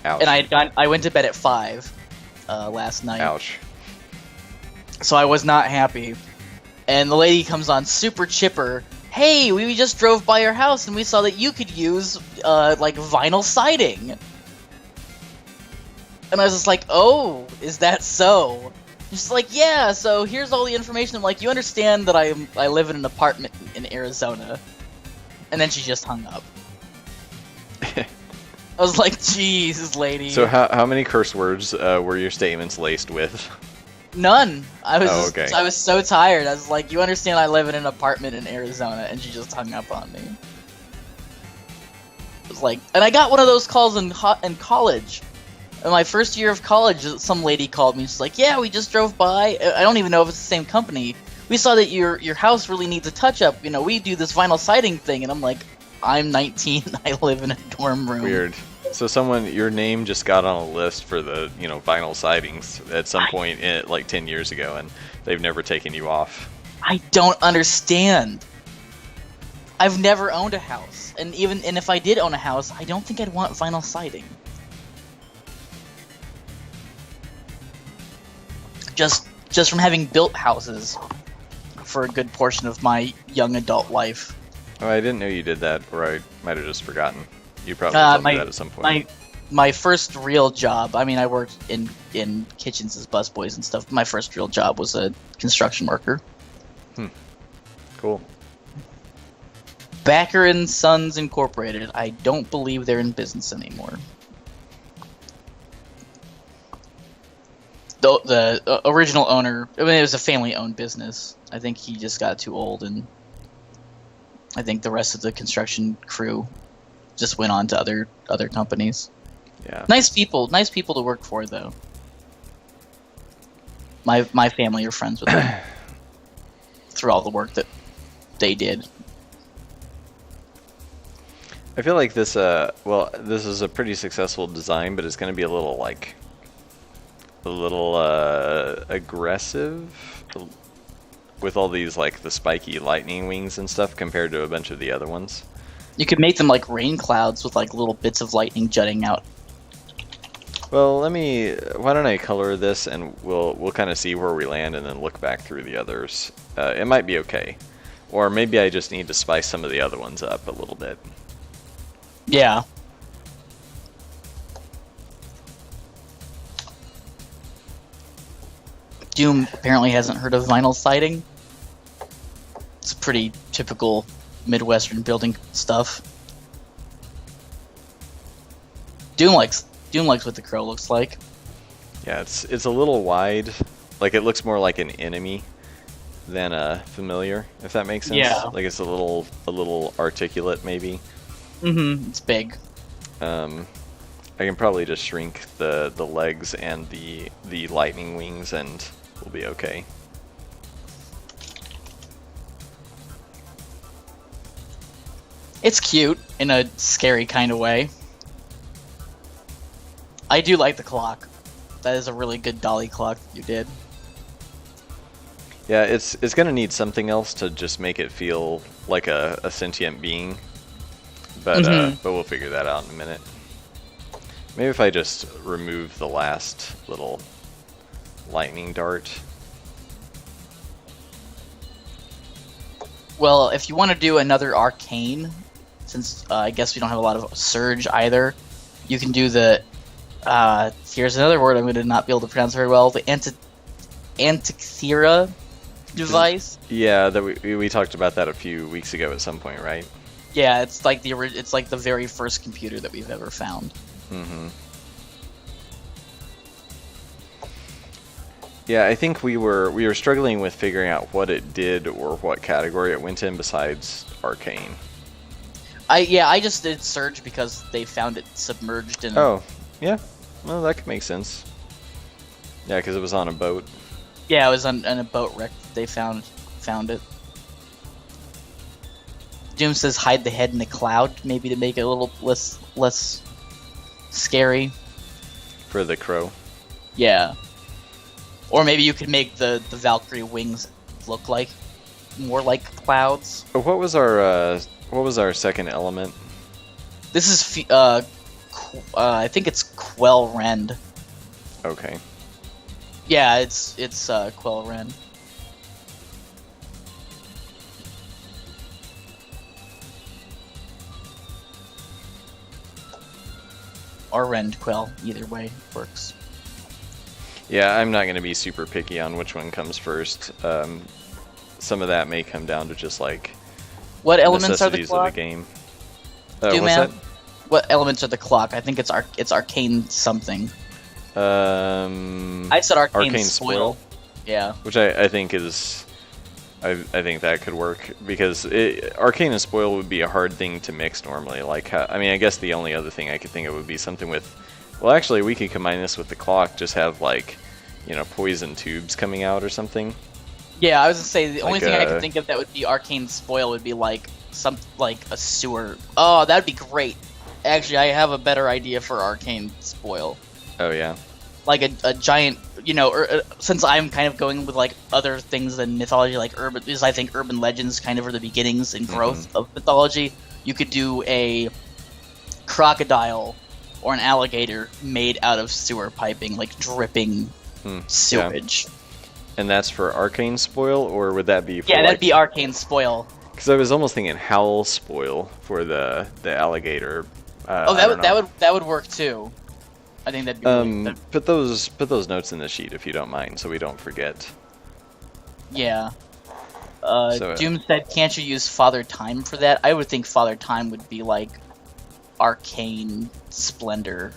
B: Ouch.
A: And I went to bed at 5 last night.
B: Ouch.
A: So I was not happy. And the lady comes on super chipper. Hey, we just drove by your house and we saw that you could use like vinyl siding. And I was just like, oh, is that so? She's like, yeah, so here's all the information. I'm like, you understand that I live in an apartment in Arizona. And then she just hung up. I was like, jeez, lady.
B: So how many curse words were your statements laced with?
A: None. I was
B: okay.
A: I was so tired. I was like, you understand I live in an apartment in Arizona, and she just hung up on me. It was like, and I got one of those calls in college. In my first year of college, some lady called me. She's like, yeah, we just drove by. I don't even know if it's the same company. We saw that your house really needs a touch-up. You know, we do this vinyl siding thing. And I'm like, I'm 19. I live in a dorm room.
B: Weird. So your name just got on a list for the, vinyl sidings at some point like 10 years ago, and they've never taken you off.
A: I don't understand. I've never owned a house. And if I did own a house, I don't think I'd want vinyl siding. Just from having built houses for a good portion of my young adult life.
B: Oh, I didn't know you did that, or I might have just forgotten. You probably told me that at some point.
A: My first real job, I mean, I worked in kitchens as busboys and stuff. My first real job was a construction worker.
B: Cool.
A: Backer and Sons Incorporated. I don't believe they're in business anymore. The original owner, I mean, it was a family-owned business. I think he just got too old, and I think the rest of the construction crew just went on to other companies.
B: Yeah.
A: Nice people to work for, though. My family are friends with them through all the work that they did.
B: I feel like this is a pretty successful design, but it's going to be a little aggressive with all these like the spiky lightning wings and stuff compared to a bunch of the other ones.
A: You could make them like rain clouds with like little bits of lightning jutting out.
B: Well, why don't I color this, and we'll kind of see where we land and then look back through the others. It might be okay. Or maybe I just need to spice some of the other ones up a little bit.
A: Yeah. Doom apparently hasn't heard of vinyl siding. It's pretty typical Midwestern building stuff. Doom likes what the crow looks like.
B: Yeah, it's a little wide. Like, it looks more like an enemy than a familiar, if that makes sense.
A: Yeah.
B: Like, it's a little articulate, maybe.
A: Mm-hmm. It's big.
B: I can probably just shrink the legs and the lightning wings, and we'll be okay.
A: It's cute in a scary kind of way. I do like the clock. That is a really good dolly clock that you did.
B: Yeah, it's gonna need something else to just make it feel like a sentient being. But but we'll figure that out in a minute. Maybe if I just remove the last little lightning dart.
A: Well, if you want to do another arcane, since I guess we don't have a lot of surge either, you can do the here's another word I'm going to not be able to pronounce very well, the Antikythera device.
B: Yeah, that we talked about that a few weeks ago at some point, right?
A: Yeah, it's like the very first computer that we've ever found.
B: Mm-hmm. Yeah, I think we were struggling with figuring out what it did or what category it went in besides arcane.
A: I just did Surge because they found it submerged in.
B: Oh, yeah. Well, that could make sense. Yeah, because it was on a boat.
A: Yeah, it was on a boat wreck. They found it. Doom says hide the head in a cloud, maybe to make it a little less scary.
B: For the crow.
A: Yeah. Or maybe you could make the Valkyrie wings look like more like clouds.
B: What was our second element?
A: This is I think it's Quell Rend.
B: Okay.
A: Yeah, it's Quell Rend. Or Rend Quell, either way works.
B: Yeah, I'm not going to be super picky on which one comes first. Some of that may come down to just like
A: what elements are the
B: necessities
A: clock?
B: of the game.
A: What's
B: that?
A: What elements are the clock? I think it's arcane something. I said arcane spoil. Yeah.
B: Which I think is, I think that could work because arcane and spoil would be a hard thing to mix normally. Like, I mean, I guess the only other thing I could think of would be something with. Well, actually, we could combine this with the clock. Just have like, poison tubes coming out or something.
A: Yeah, I was gonna say the only
B: Like,
A: thing I could think of that would be arcane spoil would be like a sewer. Oh, that'd be great. Actually, I have a better idea for arcane spoil.
B: Oh yeah.
A: Like a giant, since I'm kind of going with like other things than mythology, like urban, because I think urban legends kind of are the beginnings and growth of mythology. You could do a crocodile or an alligator made out of sewer piping, like dripping sewage.
B: Yeah. And that's for arcane spoil, or would that be? For
A: that'd be arcane spoil.
B: Because I was almost thinking howl spoil for the alligator.
A: That would work too. I think that'd be really,
B: put those notes in the sheet if you don't mind, so we don't forget.
A: Yeah. Doom said, "Can't you use Father Time for that?" I would think Father Time would be like arcane splendor.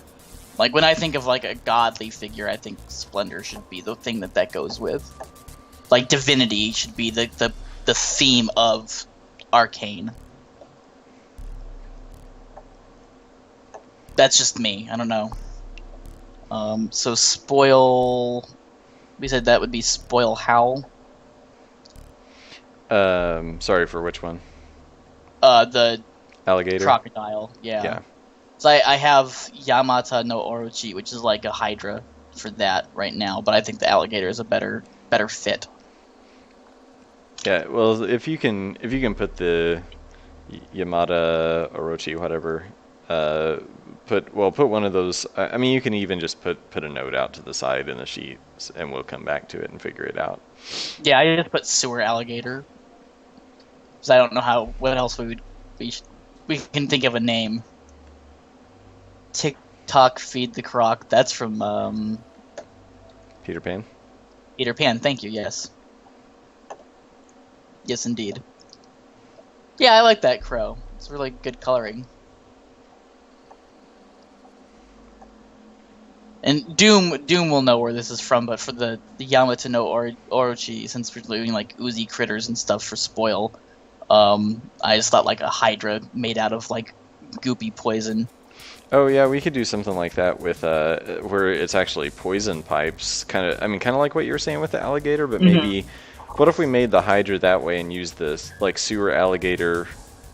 A: Like when I think of like a godly figure, I think splendor should be the thing that goes with. Like divinity should be the theme of arcane. That's just me. I don't know. So spoil. We said that would be spoil howl.
B: Sorry, for which one?
A: The
B: alligator.
A: Crocodile. Yeah.
B: Yeah.
A: So I have Yamata no Orochi, which is like a Hydra for that right now, but I think the alligator is a better fit.
B: Yeah. Well, if you can put the Yamata Orochi, whatever. Put one of those. I mean, you can even just put a note out to the side in the sheet, and we'll come back to it and figure it out.
A: Yeah, I just put sewer alligator, because I don't know what else we can think of a name. TikTok feed the croc. That's from
B: Peter Pan.
A: Peter Pan. Thank you. Yes. Yes, indeed. Yeah, I like that crow. It's really good coloring. And Doom will know where this is from, but for the Yamata no Orochi, since we're doing like oozy critters and stuff for spoil, I just thought like a Hydra made out of like goopy poison.
B: Oh yeah, we could do something like that with where it's actually poison pipes, kind of like what you were saying with the alligator, but maybe what if we made the Hydra that way and used this like sewer alligator?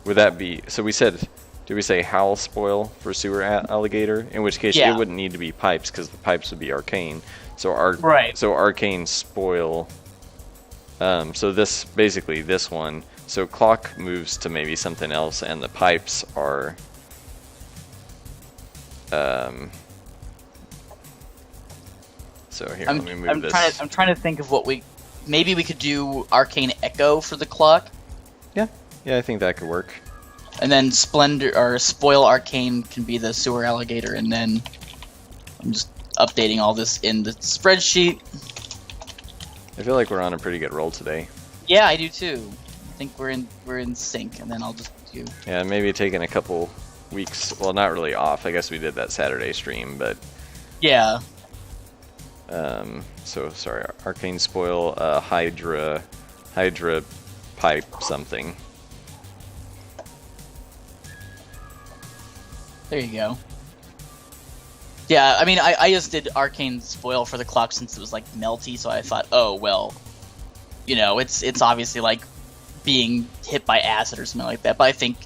B: Would that be? So we said. Did we say howl spoil for sewer alligator? In which case it wouldn't need to be pipes because the pipes would be arcane. So So arcane spoil. So this basically this one. So clock moves to maybe something else, and the pipes are. So here, let me move this.
A: I'm trying to think of what maybe we could do arcane echo for the clock.
B: Yeah, I think that could work.
A: And then Splendor or Spoil Arcane can be the sewer alligator, and then I'm just updating all this in the spreadsheet.
B: I feel like we're on a pretty good roll today.
A: Yeah, I do too. I think we're in sync, and then I'll just do.
B: Yeah, maybe taking a couple weeks. Well, not really off. I guess we did that Saturday stream, but
A: Yeah.
B: So sorry, Arcane Spoil, Hydra pipe something.
A: There you go. Yeah, I mean, I just did Arcane Spoil for the clock since it was like melty, so I thought, oh well, you know, it's obviously like being hit by acid or something like that. But I think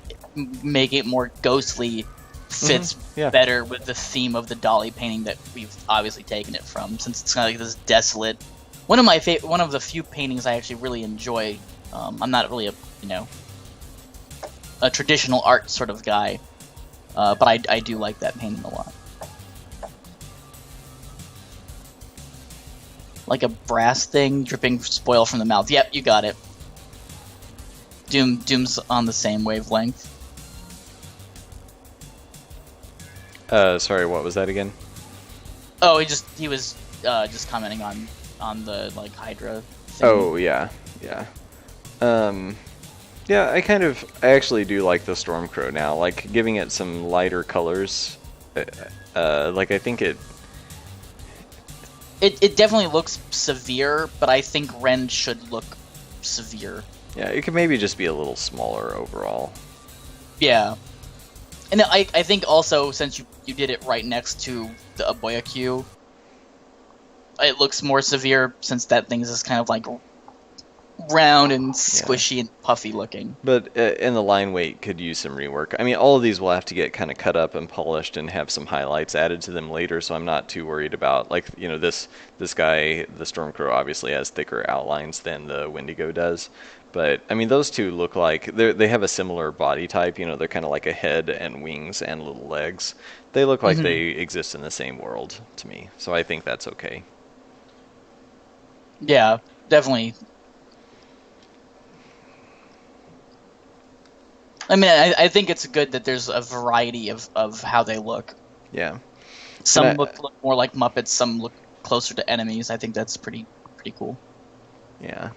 A: making it more ghostly fits
B: yeah.
A: better with the theme of the Dolly painting that we've obviously taken it from, since it's kind of like this desolate. One of the few paintings I actually really enjoy. I'm not really a traditional art sort of guy, but I do like that painting a lot. Like a brass thing dripping spoil from the mouth. Yep, you got it. Doom's on the same wavelength.
B: Sorry, what was that again?
A: Oh, he was just commenting on the like Hydra thing.
B: Oh yeah. Yeah, I actually do like the Stormcrow now. Like giving it some lighter colors. Like I think
A: It definitely looks severe, but I think Ren should look severe.
B: Yeah, it could maybe just be a little smaller overall.
A: Yeah. And I think also, since you did it right next to the Aboyaku, it looks more severe since that thing's just kind of like round and squishy and puffy looking.
B: But and the line weight could use some rework. I mean, all of these will have to get kind of cut up and polished and have some highlights added to them later, so I'm not too worried about, like, you know, this guy, the Stormcrow, obviously has thicker outlines than the Wendigo does. But, I mean, those two look like, they have a similar body type, you know, they're kind of like a head and wings and little legs. They look like they exist in the same world to me, so I think that's okay.
A: Yeah, definitely. I mean, I think it's good that there's a variety of how they look.
B: Yeah.
A: Some look more like Muppets, some look closer to enemies. I think that's pretty cool.
B: Yeah.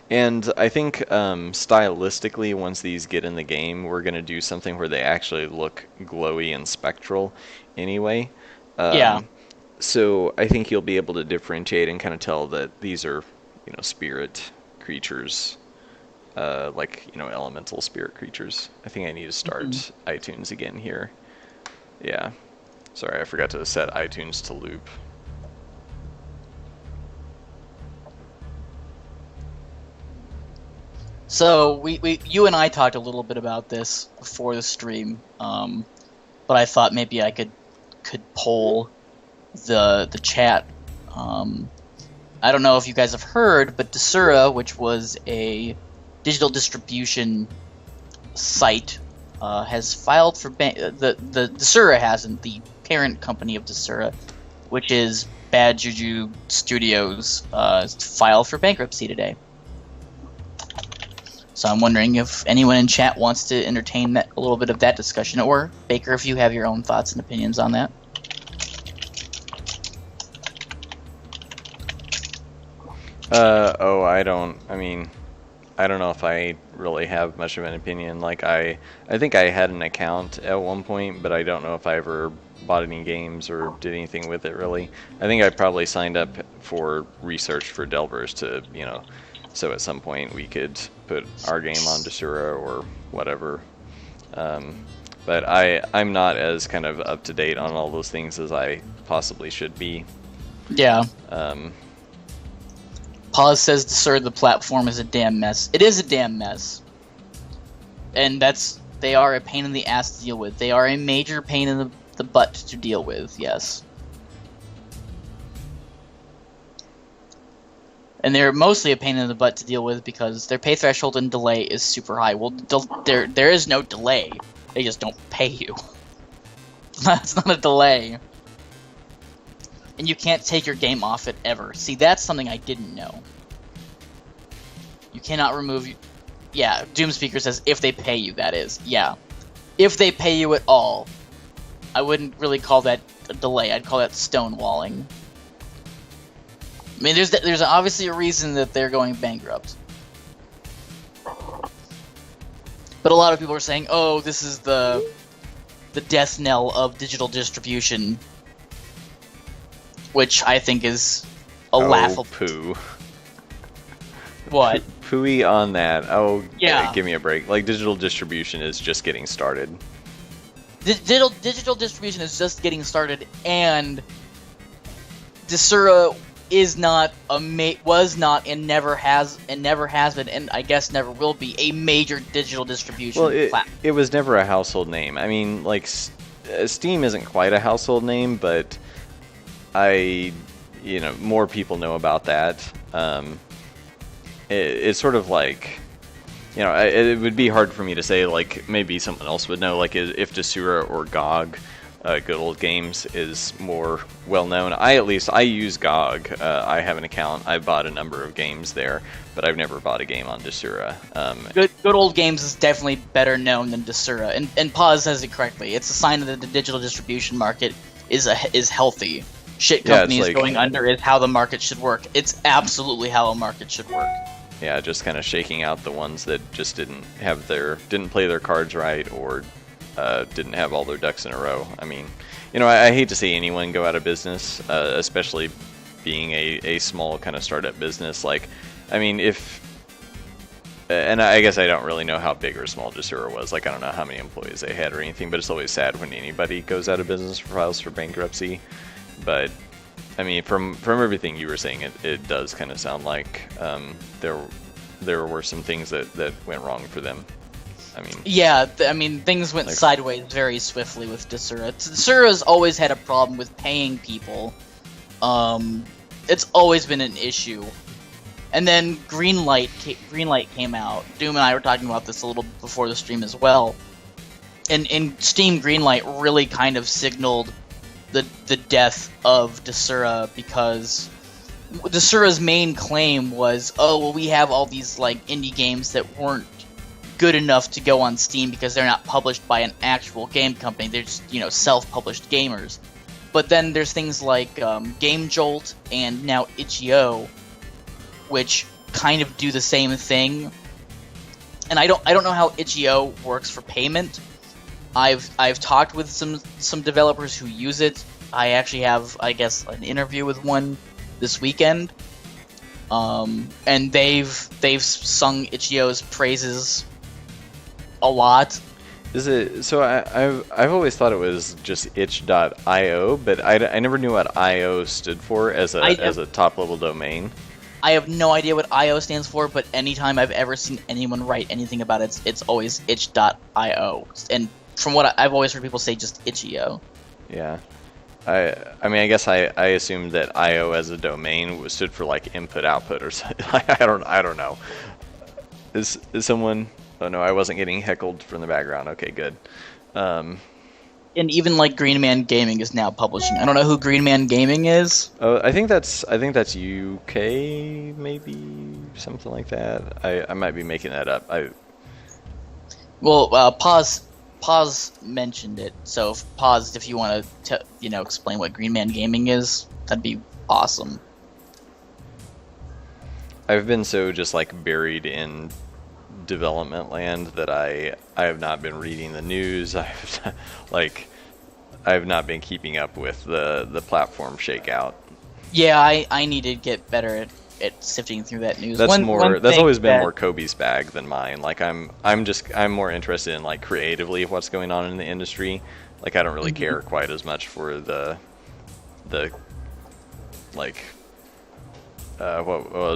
B: And I think stylistically, once these get in the game, we're going to do something where they actually look glowy and spectral anyway.
A: Yeah.
B: So I think you'll be able to differentiate and kind of tell that these are, you know, spirit creatures. Like, you know, elemental spirit creatures. I think I need to start iTunes again here. Yeah. Sorry, I forgot to set iTunes to loop.
A: So you and I talked a little bit about this before the stream, but I thought maybe I could poll the chat. I don't know if you guys have heard, but Desura, which was a digital distribution site, has filed for the Desura hasn't, the parent company of Desura, which is Bad Juju Studios, filed for bankruptcy today. So I'm wondering if anyone in chat wants to entertain a little bit of that discussion, or Baker, if you have your own thoughts and opinions on that.
B: I don't know if I really have much of an opinion. Like, I think I had an account at one point, but I don't know if I ever bought any games or did anything with it, really. I think I probably signed up for research for Delvers to, you know, so at some point we could put our game on Desura or whatever. But I'm not as kind of up to date on all those things as I possibly should be.
A: Yeah. Pause says Desura, the platform, is a damn mess. It is a damn mess. And they are a pain in the ass to deal with. They are a major pain in the butt to deal with, yes. And they're mostly a pain in the butt to deal with because their pay threshold and delay is super high. Well, there is no delay. They just don't pay you. That's not a delay. And you can't take your game off it ever. See, that's something I didn't know. You cannot remove... Yeah, Doomspeaker says if they pay you, that is. Yeah. If they pay you at all. I wouldn't really call that a delay. I'd call that stonewalling. I mean, there's obviously a reason that they're going bankrupt. But a lot of people are saying, "Oh, this is the death knell of digital distribution," which I think is a laughable.
B: Poo.
A: What?
B: Pooey on that. Oh,
A: Yeah.
B: Give me a break. Like, digital distribution is just getting started.
A: Digital distribution is just getting started, and Desura was not and never has been, and I guess never will be, a major digital distribution platform.
B: It was never a household name. I mean, like, Steam isn't quite a household name, but more people know about that. It's sort of like, it would be hard for me to say, like, maybe someone else would know, like, if Desura or GOG, Good Old Games, is more well-known. I use GOG. I have an account. I bought a number of games there, but I've never bought a game on Desura.
A: Good Old Games is definitely better known than Desura, and Paz says it correctly. It's a sign that the digital distribution market is healthy. Shit companies going under is how the market should work. It's absolutely how a market should work.
B: Yeah, just kind of shaking out the ones that just didn't play their cards right, or didn't have all their ducks in a row. I mean, I hate to see anyone go out of business, especially being a small kind of startup business. Like, I mean, and I guess I don't really know how big or small Desura was. Like, I don't know how many employees they had or anything, but it's always sad when anybody goes out of business or files for bankruptcy. But I mean, from everything you were saying, it does kind of sound like there were some things that went wrong for them. I mean, yeah,
A: things went sideways very swiftly with Desura. Desura's always had a problem with paying people. It's always been an issue. And then Greenlight came out. Doom and I were talking about this a little before the stream as well. And Steam Greenlight really kind of signaled the death of Desura, because Desura's main claim was, oh, well, we have all these like indie games that weren't good enough to go on Steam because they're not published by an actual game company. They're just, self-published gamers. But then there's things like Game Jolt and now Itch.io, which kind of do the same thing. And I don't know how Itch.io works for payment. I've talked with some developers who use it. I actually have, I guess, an interview with one this weekend. And they've sung Itch.io's praises a lot.
B: Is it so? I've always thought it was just itch.io, but I never knew what IO stood for as a top level domain.
A: I have no idea what IO stands for, but anytime I've ever seen anyone write anything about it, it's always itch.io. And from what I've always heard people say, just Itch.io.
B: Yeah. I mean, I guess I assumed that IO as a domain stood for like input output or something. I don't know. Is someone? Oh no, I wasn't getting heckled from the background. Okay, good.
A: And even like Green Man Gaming is now publishing. I don't know who Green Man Gaming is.
B: Oh, I think that's UK, maybe something like that. I might be making that up.
A: Pause mentioned it. So if you want to explain what Green Man Gaming is, that'd be awesome.
B: I've been so just like buried in development land that I have not been reading the news. I've not been keeping up with the platform shakeout.
A: Yeah, I need to get better at sifting through that news.
B: That's always been more Kobe's bag than mine. Like I'm more interested in like creatively what's going on in the industry. Like I don't really care quite as much for the like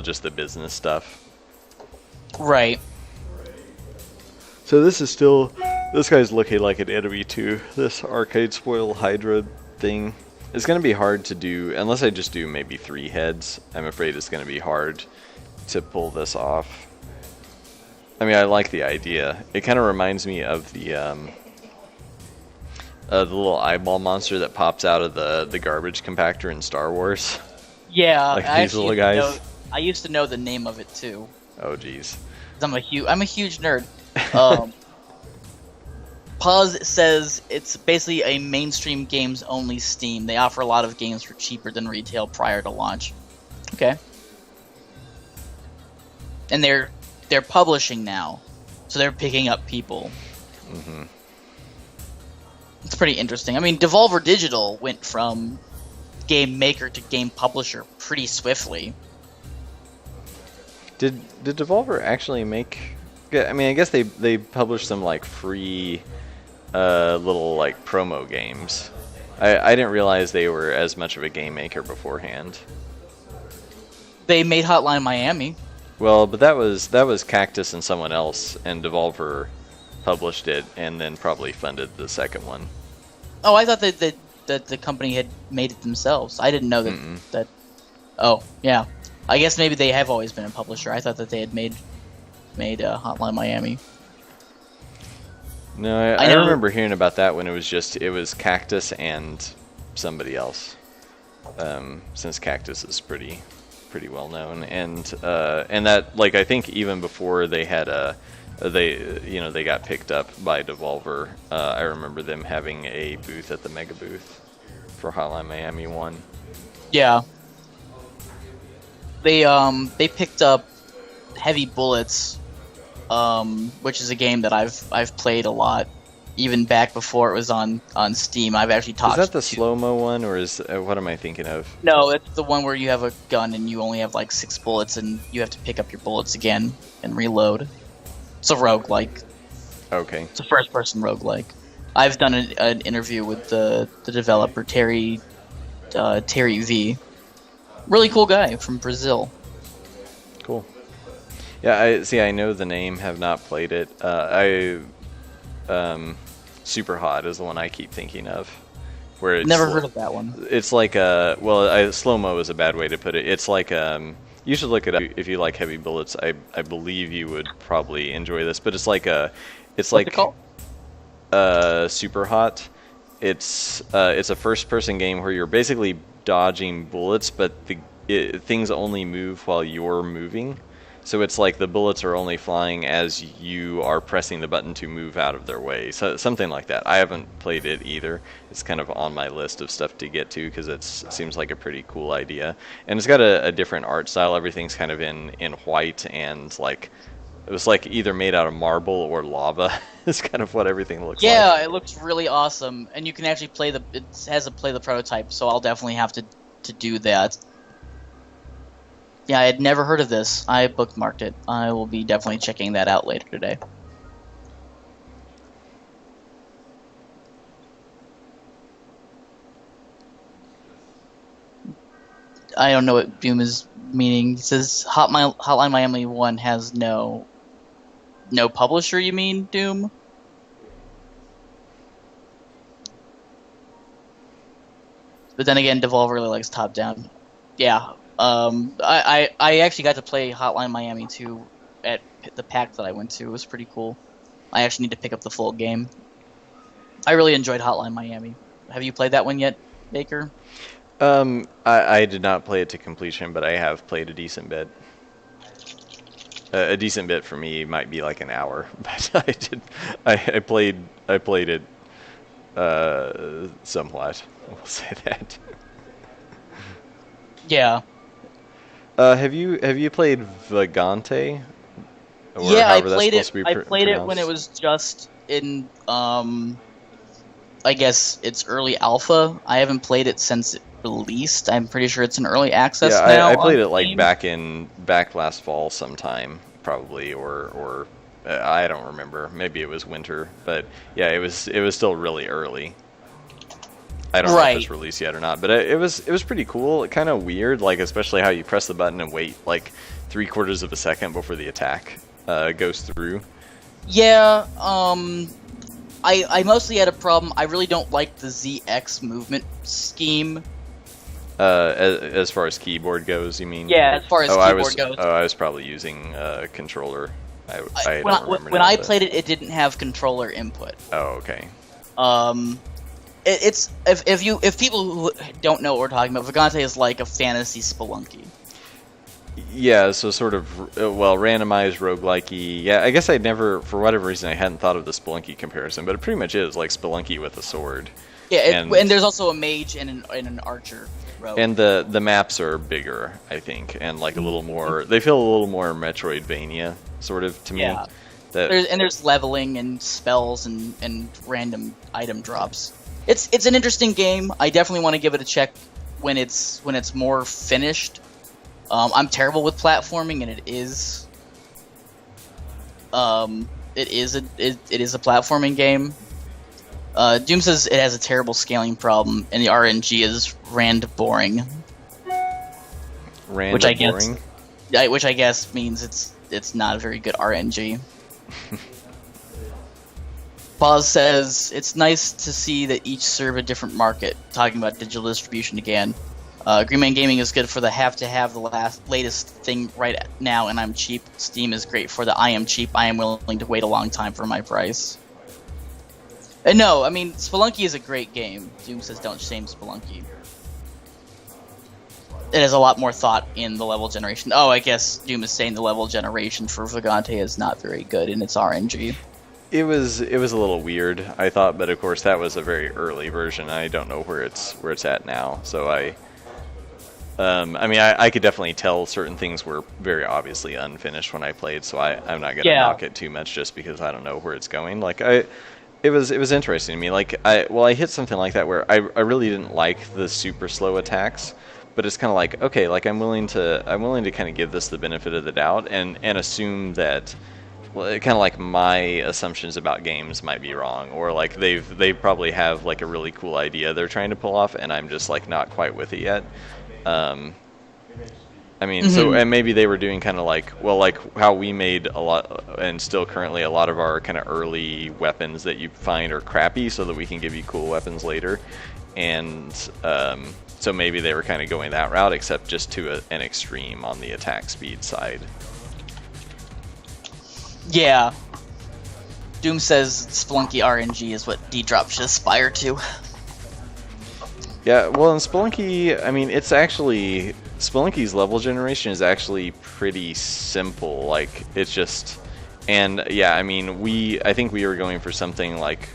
B: just the business stuff.
A: Right.
B: So this guy's looking like an enemy too. This arcade spoil Hydra thing. It's going to be hard to do, unless I just do maybe 3 heads. I'm afraid it's going to be hard to pull this off. I mean, I like the idea. It kind of reminds me of the little eyeball monster that pops out of the garbage compactor in Star Wars.
A: Yeah,
B: like these little guys.
A: I used to know the name of it too.
B: Oh, jeez.
A: I'm a huge nerd. Pause says it's basically a mainstream games only Steam. They offer a lot of games for cheaper than retail prior to launch. Okay. And they're publishing now, so they're picking up people.
B: Mm-hmm.
A: It's pretty interesting. I mean, Devolver Digital went from game maker to game publisher pretty swiftly.
B: Did Devolver actually make? Yeah, I mean, I guess they published some like free little like promo games. I didn't realize they were as much of a game maker beforehand.
A: They made Hotline Miami.
B: Well, but that was Cactus and someone else, and Devolver published it and then probably funded the second one.
A: Oh, I thought that the company had made it themselves. I didn't know that.
B: Mm-mm.
A: That. Oh, yeah. I guess maybe they have always been a publisher. I thought that they had made Hotline Miami.
B: No,
A: I
B: I
A: know-
B: remember hearing about that when it was Cactus and somebody else. Since Cactus is pretty well known, and that, like, I think even before they had they got picked up by Devolver. I remember them having a booth at the Mega Booth for Hotline Miami 1.
A: Yeah. They picked up Heavy Bullets, which is a game that I've played a lot, even back before it was on Steam. I've actually talked.
B: Is that the slow-mo one, or is what am I thinking of?
A: No, it's the one where you have a gun and you only have like 6 bullets, and you have to pick up your bullets again and reload. It's a roguelike.
B: Okay.
A: It's a first-person roguelike. I've done an interview with the developer Terry V. Really cool guy from Brazil.
B: Cool. Yeah, I know the name, have not played it. Super Hot is the one I keep thinking of. Where it's
A: Never heard of that one.
B: It's like slow-mo is a bad way to put it. It's like you should look it up if you like Heavy Bullets. I believe you would probably enjoy this, but it's like
A: What's it called?
B: Super Hot. It's a first-person game where you're basically dodging bullets, but things only move while you're moving. So it's like the bullets are only flying as you are pressing the button to move out of their way. So something like that. I haven't played it either. It's kind of on my list of stuff to get to because it seems like a pretty cool idea. And it's got a different art style. Everything's kind of in white, and like it was like either made out of marble or lava. It's kind of what everything looks like.
A: Yeah, it looks really awesome, and you can actually it has to play the prototype, so I'll definitely have to do that. Yeah, I had never heard of this. I bookmarked it. I will be definitely checking that out later today. I don't know what Doom is meaning. It says Hotline Miami 1 has no publisher, you mean, Doom? But then again, Devolver really likes top-down. Yeah. I actually got to play Hotline Miami 2 at the PAX that I went to. It was pretty cool. I actually need to pick up the full game. I really enjoyed Hotline Miami. Have you played that one yet, Baker?
B: I did not play it to completion, but I have played a decent bit. A decent bit for me might be like an hour, but I played it somewhat. We'll say that.
A: Yeah.
B: Have you played Vagante? Or
A: Yeah, I
B: however that's
A: played
B: supposed
A: it.
B: to be
A: I played it when
B: pronounced?
A: it was just in I guess it's early alpha. I haven't played it since it released. I'm pretty sure it's in early access
B: Yeah,
A: now.
B: I played
A: on
B: it like
A: Steam.
B: back last fall sometime, probably, or I don't remember. Maybe it was winter, but yeah, it was still really early. I don't know if it's
A: Right.
B: released yet or not, but it was pretty cool. Kind of weird, like especially how you press the button and wait like 3/4 of a second before the attack goes through.
A: Yeah, I mostly had a problem. I really don't like the ZX movement scheme.
B: As far as keyboard goes, you mean?
A: Yeah, as far as keyboard goes.
B: I was probably using a controller. I don't remember
A: When
B: now,
A: I
B: but-
A: played it, it didn't have controller input.
B: Oh, okay.
A: It's if people who don't know what we're talking about, Vagante is like a fantasy Spelunky.
B: Yeah, so sort of, randomized roguelike-y. Yeah, I guess I'd never, for whatever reason, I hadn't thought of the Spelunky comparison, but it pretty much is like Spelunky with a sword.
A: Yeah,
B: And-
A: and there's also a mage and an archer. road.
B: And the maps are bigger, I think, and like a little more. They feel a little more Metroidvania sort of to me.
A: Yeah. There's leveling and spells and random item drops. It's an interesting game. I definitely want to give it a check when it's more finished. I'm terrible with platforming, and it is a platforming game. Doom says it has a terrible scaling problem, and the RNG is boring.
B: Which
A: I guess means it's not a very good RNG. Pause says it's nice to see that each serve a different market. Talking about digital distribution again. Green Man Gaming is good for the have to have the latest thing right now, and I'm cheap. Steam is great for the I am cheap. I am willing to wait a long time for my price. And no, I mean Spelunky is a great game. Doom says don't shame Spelunky. It has a lot more thought in the level generation. Oh, I guess Doom is saying the level generation for Vagante is not very good in its RNG.
B: It was a little weird, I thought, but of course that was a very early version. I don't know where it's at now. So I mean, I could definitely tell certain things were very obviously unfinished when I played. So I'm not gonna knock it too much just because I don't know where it's going. Like it was interesting to me. Like I hit something like that where I really didn't like the super slow attacks. But it's kind of like, okay, like I'm willing to kind of give this the benefit of the doubt and assume that, well, kind of like my assumptions about games might be wrong, or like they probably have like a really cool idea they're trying to pull off, and I'm just like not quite with it yet. I mean, so and maybe they were doing kind of like, well, like how we made a lot and still currently a lot of our kind of early weapons that you find are crappy, so that we can give you cool weapons later, and so maybe they were kind of going that route, except just to an extreme on the attack speed side.
A: Yeah. Doom says Spelunky RNG is what D-Drop should aspire to.
B: Yeah, well, in Spelunky, I mean, it's actually... Spelunky's level generation is actually pretty simple. Like, it's just... And, yeah, I mean, I think we were going for something like...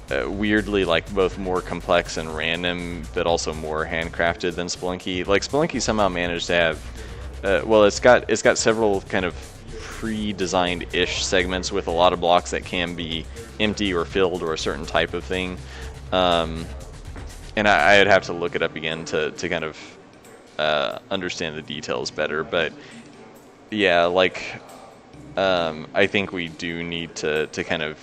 B: weirdly, like, both more complex and random, but also more handcrafted than Spelunky. Like, Spelunky somehow managed to have... well, it's got several kind of pre-designed-ish segments with a lot of blocks that can be empty or filled or a certain type of thing. And I'd have to look it up again to kind of understand the details better. But yeah, like I think we do need to kind of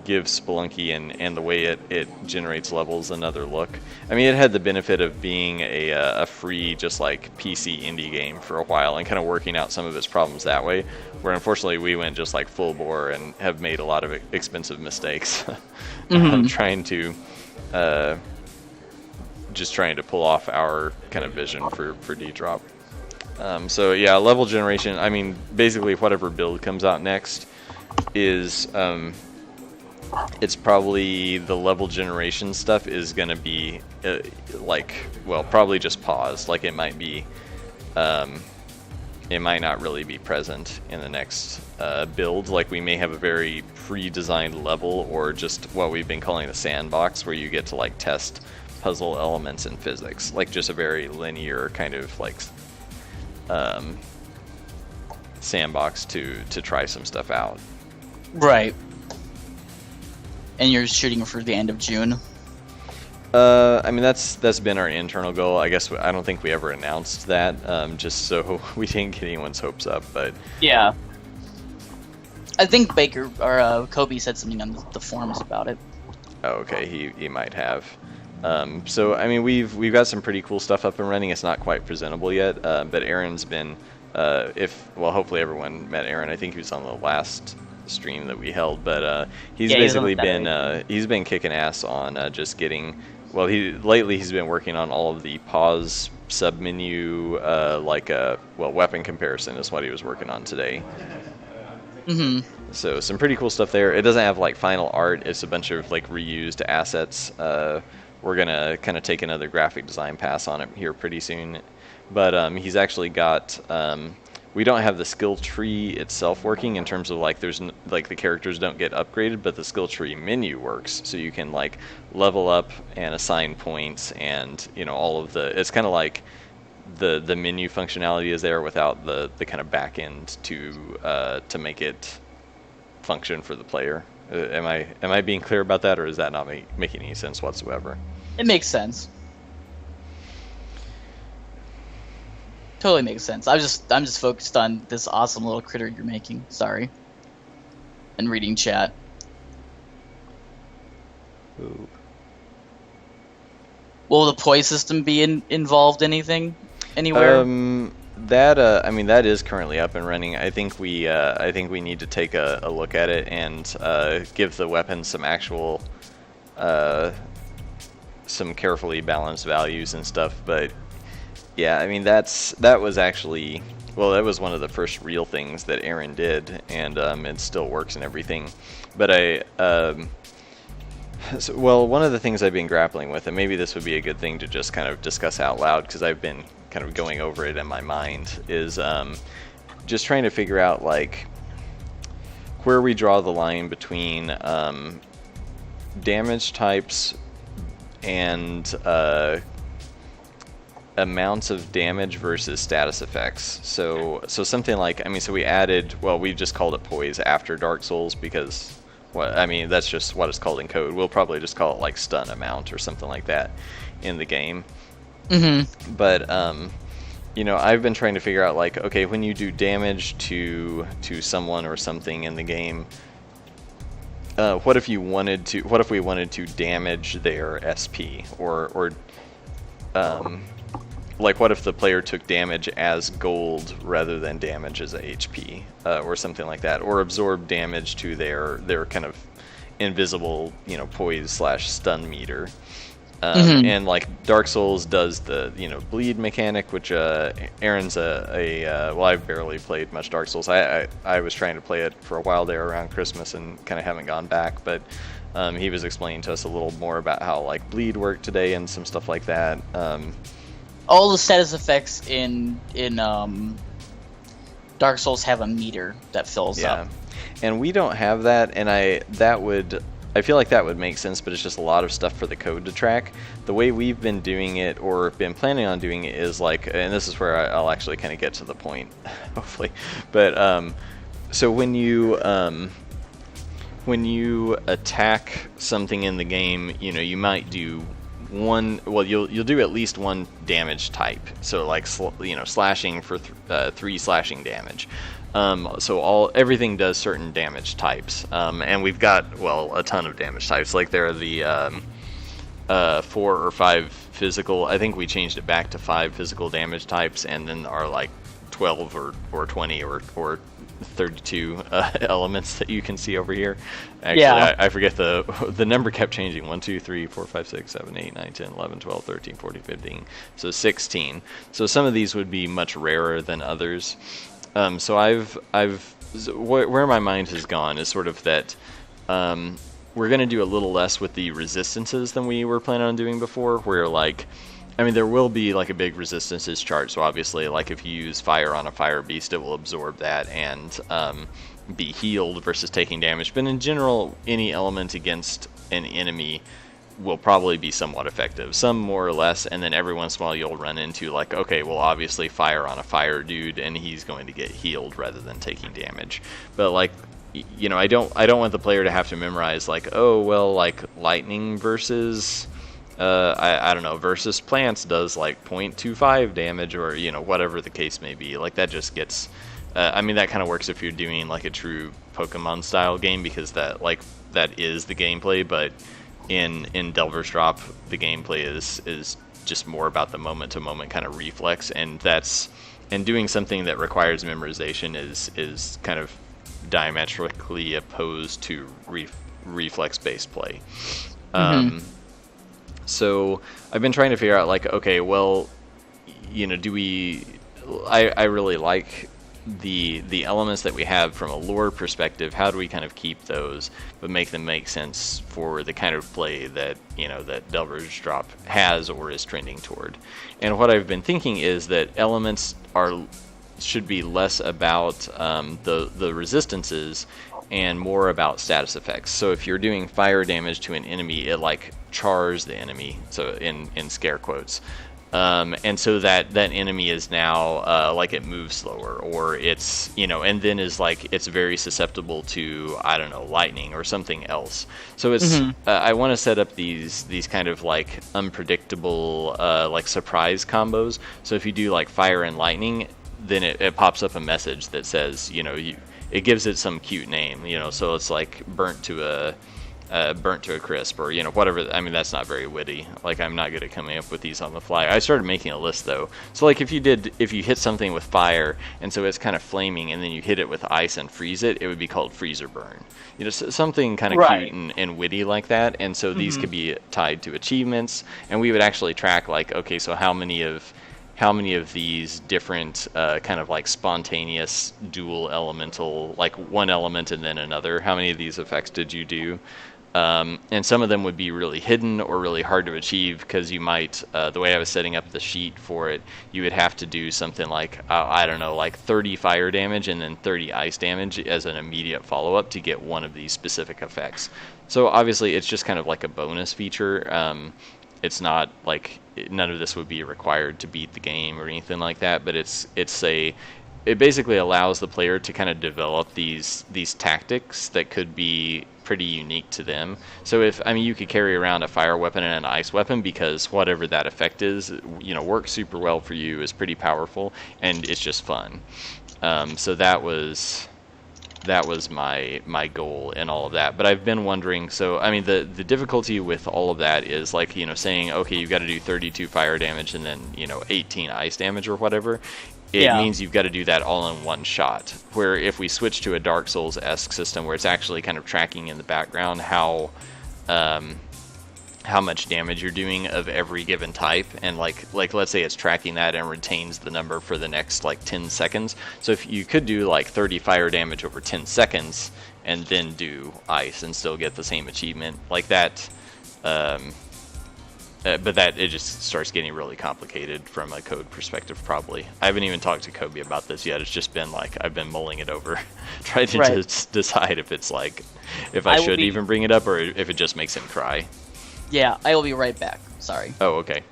B: give Spelunky and the way it generates levels another look. I mean, it had the benefit of being a free, just like PC indie game for a while and kind of working out some of its problems that way, where unfortunately we went just like full bore and have made a lot of expensive mistakes. trying to pull off our kind of vision for D-Drop. So yeah, level generation, I mean, basically whatever build comes out next is it's probably the level generation stuff is going to be like, well, probably just paused. Like it might not really be present in the next build. Like we may have a very pre-designed level, or just what we've been calling the sandbox, where you get to like test puzzle elements in physics, like just a very linear kind of like sandbox to try some stuff out.
A: Right. And you're shooting for the end of June?
B: I mean, that's been our internal goal. I guess I don't think we ever announced that, just so we didn't get anyone's hopes up. But
A: yeah, I think Baker or Kobe said something on the forums about it.
B: Oh, okay, he might have. So I mean, we've got some pretty cool stuff up and running. It's not quite presentable yet, but Aaron's been, hopefully everyone met Aaron. I think he was on the last stream that we held, but he's basically he's been kicking ass on just getting. Well, lately he's been working on all of the pause submenu, weapon comparison is what he was working on today. So some pretty cool stuff there. It doesn't have like final art. It's a bunch of like reused assets. We're gonna kind of take another graphic design pass on it here pretty soon. But he's actually got we don't have the skill tree itself working in terms of like like the characters don't get upgraded, but the skill tree menu works, so you can like level up and assign points, and all of it's kind of like the menu functionality is there without the kind of back end to make it function for the player. Am I being clear about that, or is that not making any sense whatsoever?
A: It makes sense. Totally makes sense. I'm just focused on this awesome little critter you're making. Sorry. And reading chat.
B: Ooh.
A: Will the poise system be involved anywhere?
B: That is currently up and running. I think we need to take a look at it and give the weapons some actual some carefully balanced values and stuff. But yeah, I mean that was actually, well, that was one of the first real things that Aaron did, and it still works and everything. But one of the things I've been grappling with, and maybe this would be a good thing to just kind of discuss out loud, because I've been kind of going over it in my mind, is just trying to figure out like where we draw the line between damage types and amounts of damage versus status effects. So something like, so we added, well, we just called it poise after Dark Souls because, that's just what it's called in code. We'll probably just call it like stun amount or something like that in the game.
A: Mm-hmm.
B: But I've been trying to figure out like, okay, when you do damage to someone or something in the game, what if we wanted to damage their SP, or like what if the player took damage as gold rather than damage as a HP, or something like that, or absorb damage to their kind of invisible, poise / stun meter. And like Dark Souls does the bleed mechanic, which Aaron's well, I've barely played much Dark Souls. I was trying to play it for a while there around Christmas and kind of haven't gone back, but he was explaining to us a little more about how like bleed worked today and some stuff like that.
A: All the status effects in Dark Souls have a meter that fills up.
B: And we don't have that, and I feel like that would make sense, but it's just a lot of stuff for the code to track. The way we've been doing it, or been planning on doing it, is like, and this is where I'll actually kind of get to the point, hopefully. But so when you attack something in the game, you might do you'll do at least one damage type. So like slashing for 3 slashing damage. So everything does certain damage types, and we've got a ton of damage types. Like there are the 4 or 5 physical. I think we changed it back to 5 physical damage types, and then are like 12 or 20 or 32 elements that you can see over here. Actually,
A: yeah.
B: I forget the number kept changing. 1, 2, 3, 4, 5, 6, 7, 8, 9, 10, 11, 12, 13, 14, 15. So 16. So some of these would be much rarer than others. So where my mind has gone is sort of that we're going to do a little less with the resistances than we were planning on doing before, where like, there will be like a big resistances chart, so obviously like if you use fire on a fire beast, it will absorb that and be healed versus taking damage. But in general, any element against an enemy will probably be somewhat effective, some more or less, and then every once in a while you'll run into like, okay, well obviously fire on a fire dude and he's going to get healed rather than taking damage. But like, I don't want the player to have to memorize like, oh well, like lightning versus I don't know, versus plants does like 0.25 damage, or whatever the case may be. Like that just gets that kind of works if you're doing like a true Pokemon style game, because that is the gameplay. But in Delver's Drop, the gameplay is just more about the moment to moment kind of reflex, and doing something that requires memorization is kind of diametrically opposed to reflex based play. So I've been trying to figure out like, okay, well, do we? I really like the elements that we have from a lore perspective. How do we kind of keep those, but make them make sense for the kind of play that that Delver's Drop has or is trending toward? And what I've been thinking is that elements are should be less about the resistances and more about status effects. So if you're doing fire damage to an enemy, it like chars the enemy, so in scare quotes. And so that enemy is now like it moves slower, or it's, you know, and then is like it's very susceptible to, I don't know, lightning or something else. So it's I want to set up these kind of like unpredictable like surprise combos. So if you do like fire and lightning, then it pops up a message that says, you know, it gives it some cute name, you know, so it's like burnt to a crisp, or, you know, whatever. I mean, that's not very witty. Like, I'm not good at coming up with these on the fly. I started making a list though. So like if you hit something with fire and so it's kind of flaming, and then you hit it with ice and freeze it, it would be called freezer burn. You know, something kind of
A: Right.
B: cute and witty like that. And so these could be tied to achievements, and we would actually track like, okay, so how many of these different kind of like spontaneous dual elemental, like one element and then another, how many of these effects did you do? And some of them would be really hidden or really hard to achieve, because you might, the way I was setting up the sheet for it, you would have to do something like, I don't know, like 30 fire damage and then 30 ice damage as an immediate follow-up to get one of these specific effects. So obviously it's just kind of like a bonus feature. It's not like, none of this would be required to beat the game or anything like that, but it basically allows the player to kind of develop these tactics that could be pretty unique to them. So you could carry around a fire weapon and an ice weapon, because whatever that effect is, you know, works super well for you, is pretty powerful, and it's just fun. So that was my goal and all of that. But I've been wondering, so I mean, the difficulty with all of that is like, you know, saying, okay, you've got to do 32 fire damage and then, you know, 18 ice damage or whatever. It means you've got to do that all in one shot. Where if we switch to a Dark Souls-esque system where it's actually kind of tracking in the background how much damage you're doing of every given type, and like let's say it's tracking that and retains the number for the next like 10 seconds. So if you could do like 30 fire damage over 10 seconds and then do ice and still get the same achievement like that, but that, it just starts getting really complicated from a code perspective probably. I haven't even talked to Kobe about this yet. It's just been like, I've been mulling it over, trying to just decide if it's like, if I should even bring it up, or if it just makes him cry.
A: Yeah, I will be right back. Sorry.
B: Oh, okay.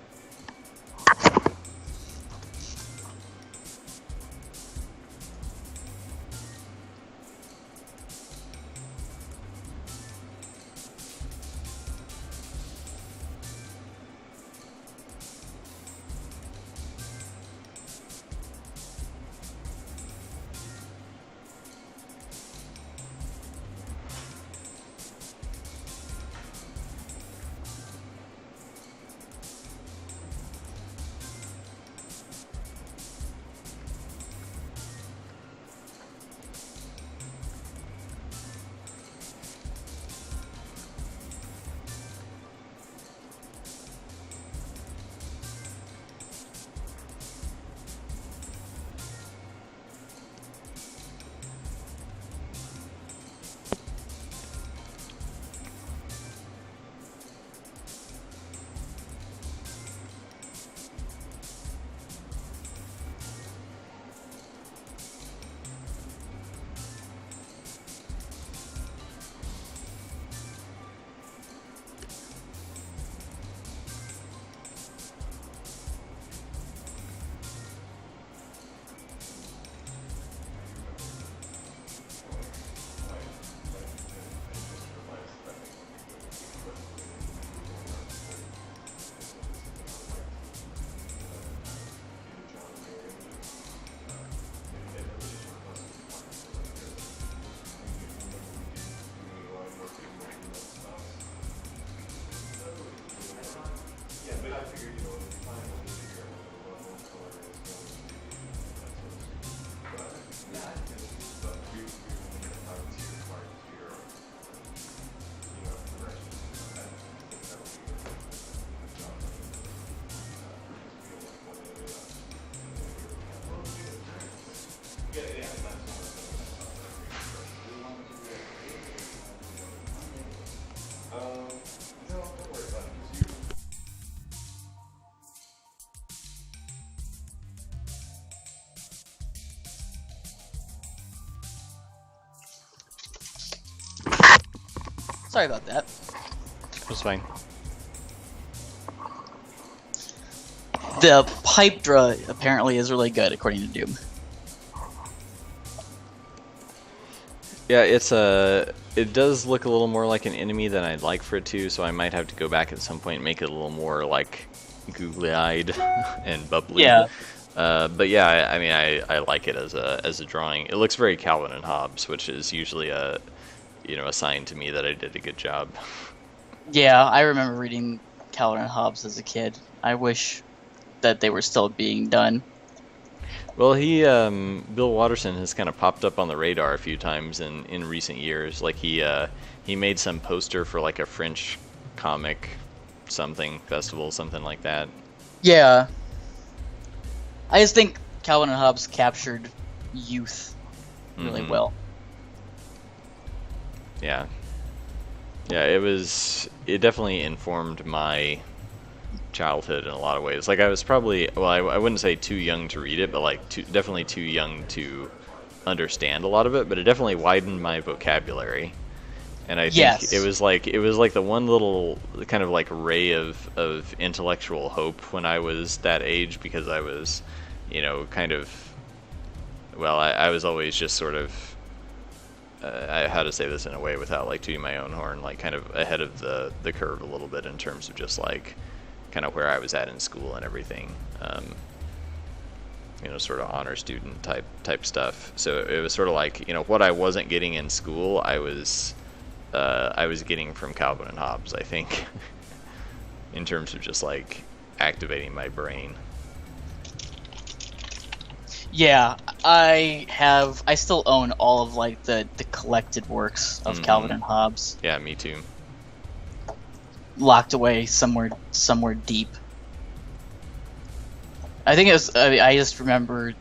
A: Sorry about that.
B: That's fine.
A: The Pipedra apparently is really good, according to Doom.
B: Yeah, it does look a little more like an enemy than I'd like for it to, so I might have to go back at some point and make it a little more like googly-eyed and bubbly.
A: Yeah.
B: But yeah, I mean, I like it as a drawing. It looks very Calvin and Hobbes, which is usually a sign to me that I did a good job.
A: Yeah, I remember reading Calvin and Hobbes as a kid. I wish that they were still being done.
B: Well, Bill Watterson has kind of popped up on the radar a few times in recent years. Like he made some poster for like a French comic festival, something like that.
A: Yeah. I just think Calvin and Hobbes captured youth really well.
B: Yeah. Yeah, it definitely informed my childhood in a lot of ways. Like I was probably, well, I wouldn't say too young to read it, but like definitely too young to understand a lot of it, but it definitely widened my vocabulary. And I think it was like the one little kind of like ray of intellectual hope when I was that age, because I was, kind of, well, I was always just sort of, how to say this in a way without like tooting my own horn, like kind of ahead of the curve a little bit in terms of just like kind of where I was at in school and everything, sort of honor student type stuff. So it was sort of like, what I wasn't getting in school, I was getting from Calvin and Hobbes, I think, in terms of just like activating my brain.
A: Yeah, I still own all of like the collected works of Calvin and Hobbes.
B: Yeah, me too.
A: Locked away somewhere deep. I think it was. I just remember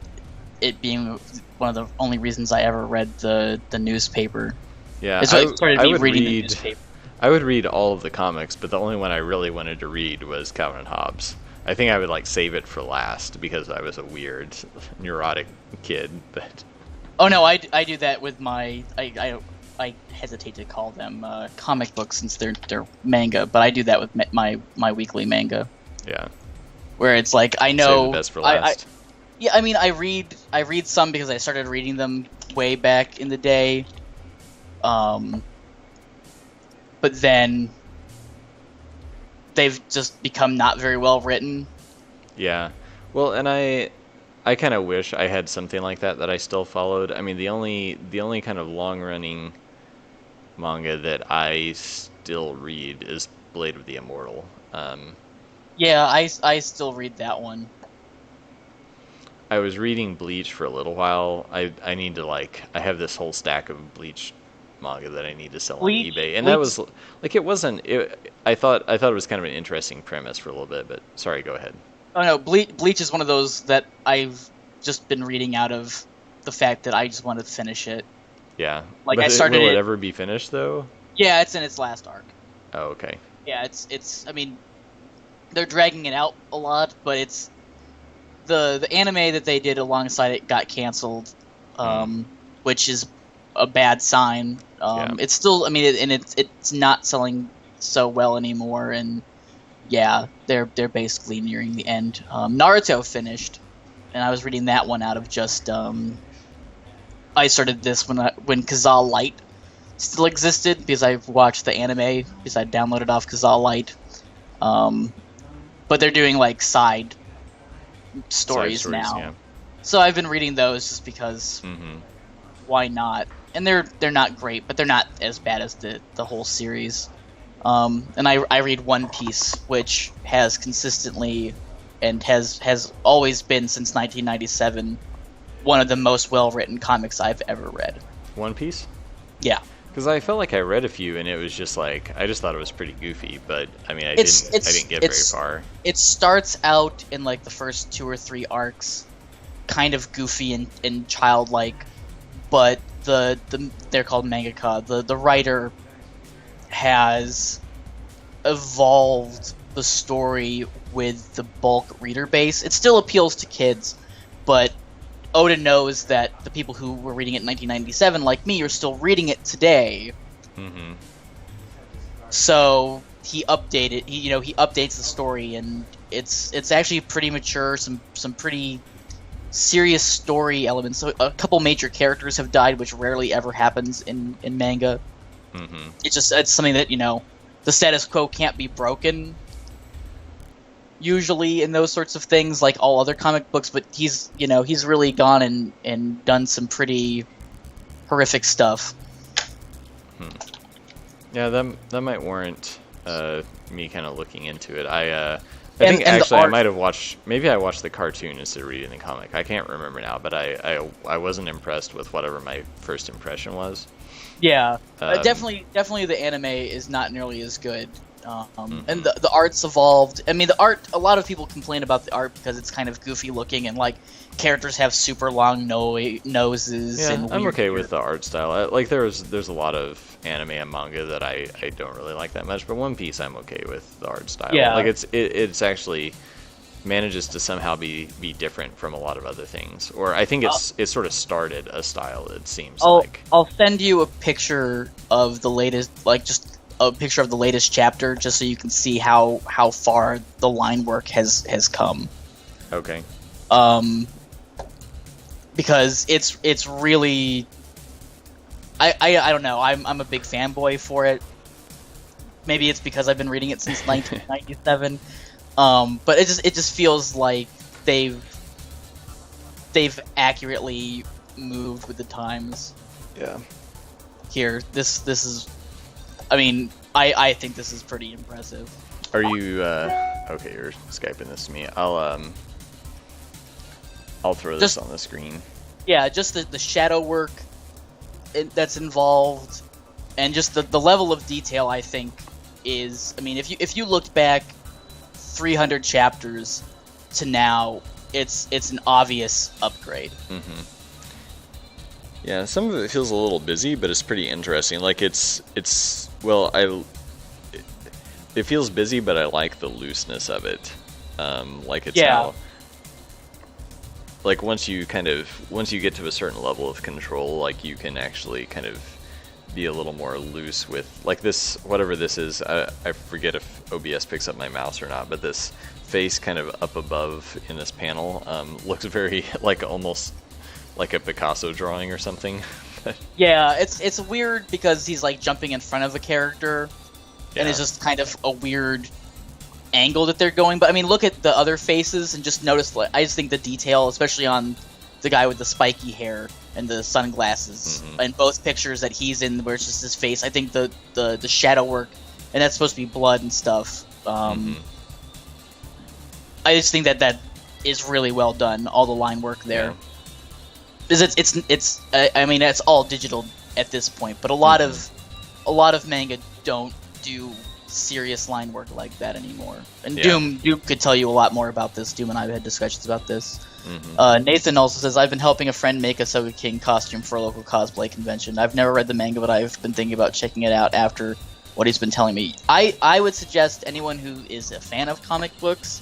A: it being one of the only reasons I ever read the newspaper.
B: Yeah,
A: I started reading the newspaper.
B: I would read all of the comics, but the only one I really wanted to read was Calvin and Hobbes. I think I would like save it for last because I was a weird, neurotic kid. But
A: oh no, I do that with my I hesitate to call them comic books since they're manga, but I do that with my weekly manga.
B: Yeah.
A: Where it's like I know
B: save the best for last.
A: I mean I read some because I started reading them way back in the day. But then they've just become not very well written.
B: Yeah. Well, and I kind of wish I had something like that I still followed. I mean, the only kind of long-running manga that I still read is Blade of the Immortal.
A: Yeah, I still read that one.
B: I was reading Bleach for a little while. I need to I have this whole stack of Bleach manga that I need to sell on eBay, and that was like I thought it was kind of an interesting premise for a little bit, but sorry, go ahead.
A: Oh no, Bleach is one of those that I've just been reading out of the fact that I just wanted to finish it.
B: Yeah,
A: like
B: but
A: I started
B: will
A: it
B: ever be finished though?
A: Yeah, it's in its last arc.
B: Oh, okay.
A: Yeah, it's. I mean, they're dragging it out a lot, but it's the anime that they did alongside it got canceled, which is a bad sign. It's still, I mean, it's not selling so well anymore, and yeah, they're basically nearing the end. Naruto finished, and I was reading that one out of just. I started this when Kazaa Light still existed because I've watched the anime because I downloaded off Kazaa Light. But they're doing like side stories now,
B: yeah.
A: So I've been reading those just because. Why not? And they're not great, but they're not as bad as the whole series. And I read One Piece, which has consistently and has always been since 1997 one of the most well-written comics I've ever read.
B: One Piece?
A: Yeah.
B: Because I felt like I read a few, and it was just like I just thought it was pretty goofy. But I mean, I didn't get very far. It
A: starts out in like the first 2 or 3 arcs, kind of goofy and childlike, but they're called mangaka. The writer has evolved the story with the bulk reader base. It still appeals to kids, but Oda knows that the people who were reading it in 1997, like me, are still reading it today. So he updated. He updates the story, and it's actually pretty mature. Some pretty serious story elements. So a couple major characters have died, which rarely ever happens in manga.
B: Mm-hmm.
A: It's something that the status quo can't be broken. Usually in those sorts of things, like all other comic books, but he's really gone and done some pretty horrific stuff.
B: Yeah, that might warrant me kind of looking into it. I think actually I might have watched. Maybe I watched the cartoon instead of reading the comic. I can't remember now, but I wasn't impressed with whatever my first impression was.
A: Yeah, definitely the anime is not nearly as good. And the art's evolved. I mean, the art. A lot of people complain about the art because it's kind of goofy looking and like characters have super long noses.
B: Yeah,
A: and
B: I'm
A: weird
B: okay with the art style. Like there's a lot of anime and manga that I don't really like that much, but One Piece I'm okay with the art style.
A: Yeah.
B: Like it's actually manages to somehow be different from a lot of other things. Or I think it sort of started a style. It seems like.
A: I'll send you a picture of the latest, like just a picture of the latest chapter, just so you can see how far the line work has come.
B: Okay.
A: Because it's really, I don't know. I'm a big fanboy for it. Maybe it's because I've been reading it since 1997. But it just feels like they've accurately moved with the times.
B: Yeah.
A: Here, this is. I mean, I think this is pretty impressive.
B: Are you okay? You're Skyping this to me. I'll throw this on the screen.
A: Yeah, just the shadow work that's involved, and just the level of detail. I think is. I mean, if you looked back 300 chapters to now, it's an obvious upgrade.
B: Mm-hmm. Yeah, some of it feels a little busy, but it's pretty interesting. Like it feels busy, but I like the looseness of it. Like it's how, like once you get to a certain level of control, like you can actually kind of be a little more loose with like this, whatever this is. I forget if OBS picks up my mouse or not, but this face kind of up above in this panel looks very like almost like a Picasso drawing or something.
A: Yeah, it's weird because he's like jumping in front of a character, and it's just kind of a weird angle that they're going. But I mean, look at the other faces and just notice. Like, I just think the detail, especially on the guy with the spiky hair and the sunglasses, and both pictures that he's in, where it's just his face. I think the shadow work, and that's supposed to be blood and stuff. I just think that is really well done. All the line work there.
B: Yeah.
A: It's I mean, it's all digital at this point, but a lot of manga don't do serious line work like that anymore. And Doom could tell you a lot more about this. Doom and I have had discussions about this. Nathan also says, I've been helping a friend make a Soga King costume for a local cosplay convention. I've never read the manga, but I've been thinking about checking it out after what he's been telling me. I would suggest anyone who is a fan of comic books,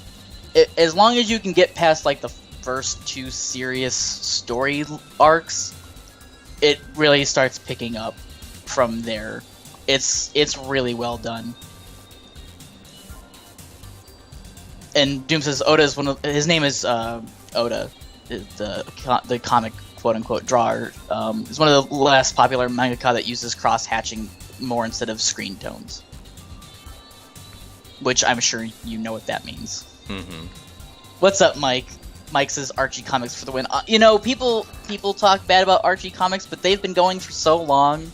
A: as long as you can get past like the first two serious story arcs, it really starts picking up from there. It's really well done. And Doom says Oda is his name is Oda, the comic quote unquote drawer. Is one of the last popular mangaka that uses cross hatching more instead of screen tones, which I'm sure you know what that means. What's up, Mike? Mike says Archie Comics for the win. People talk bad about Archie Comics, but they've been going for so long.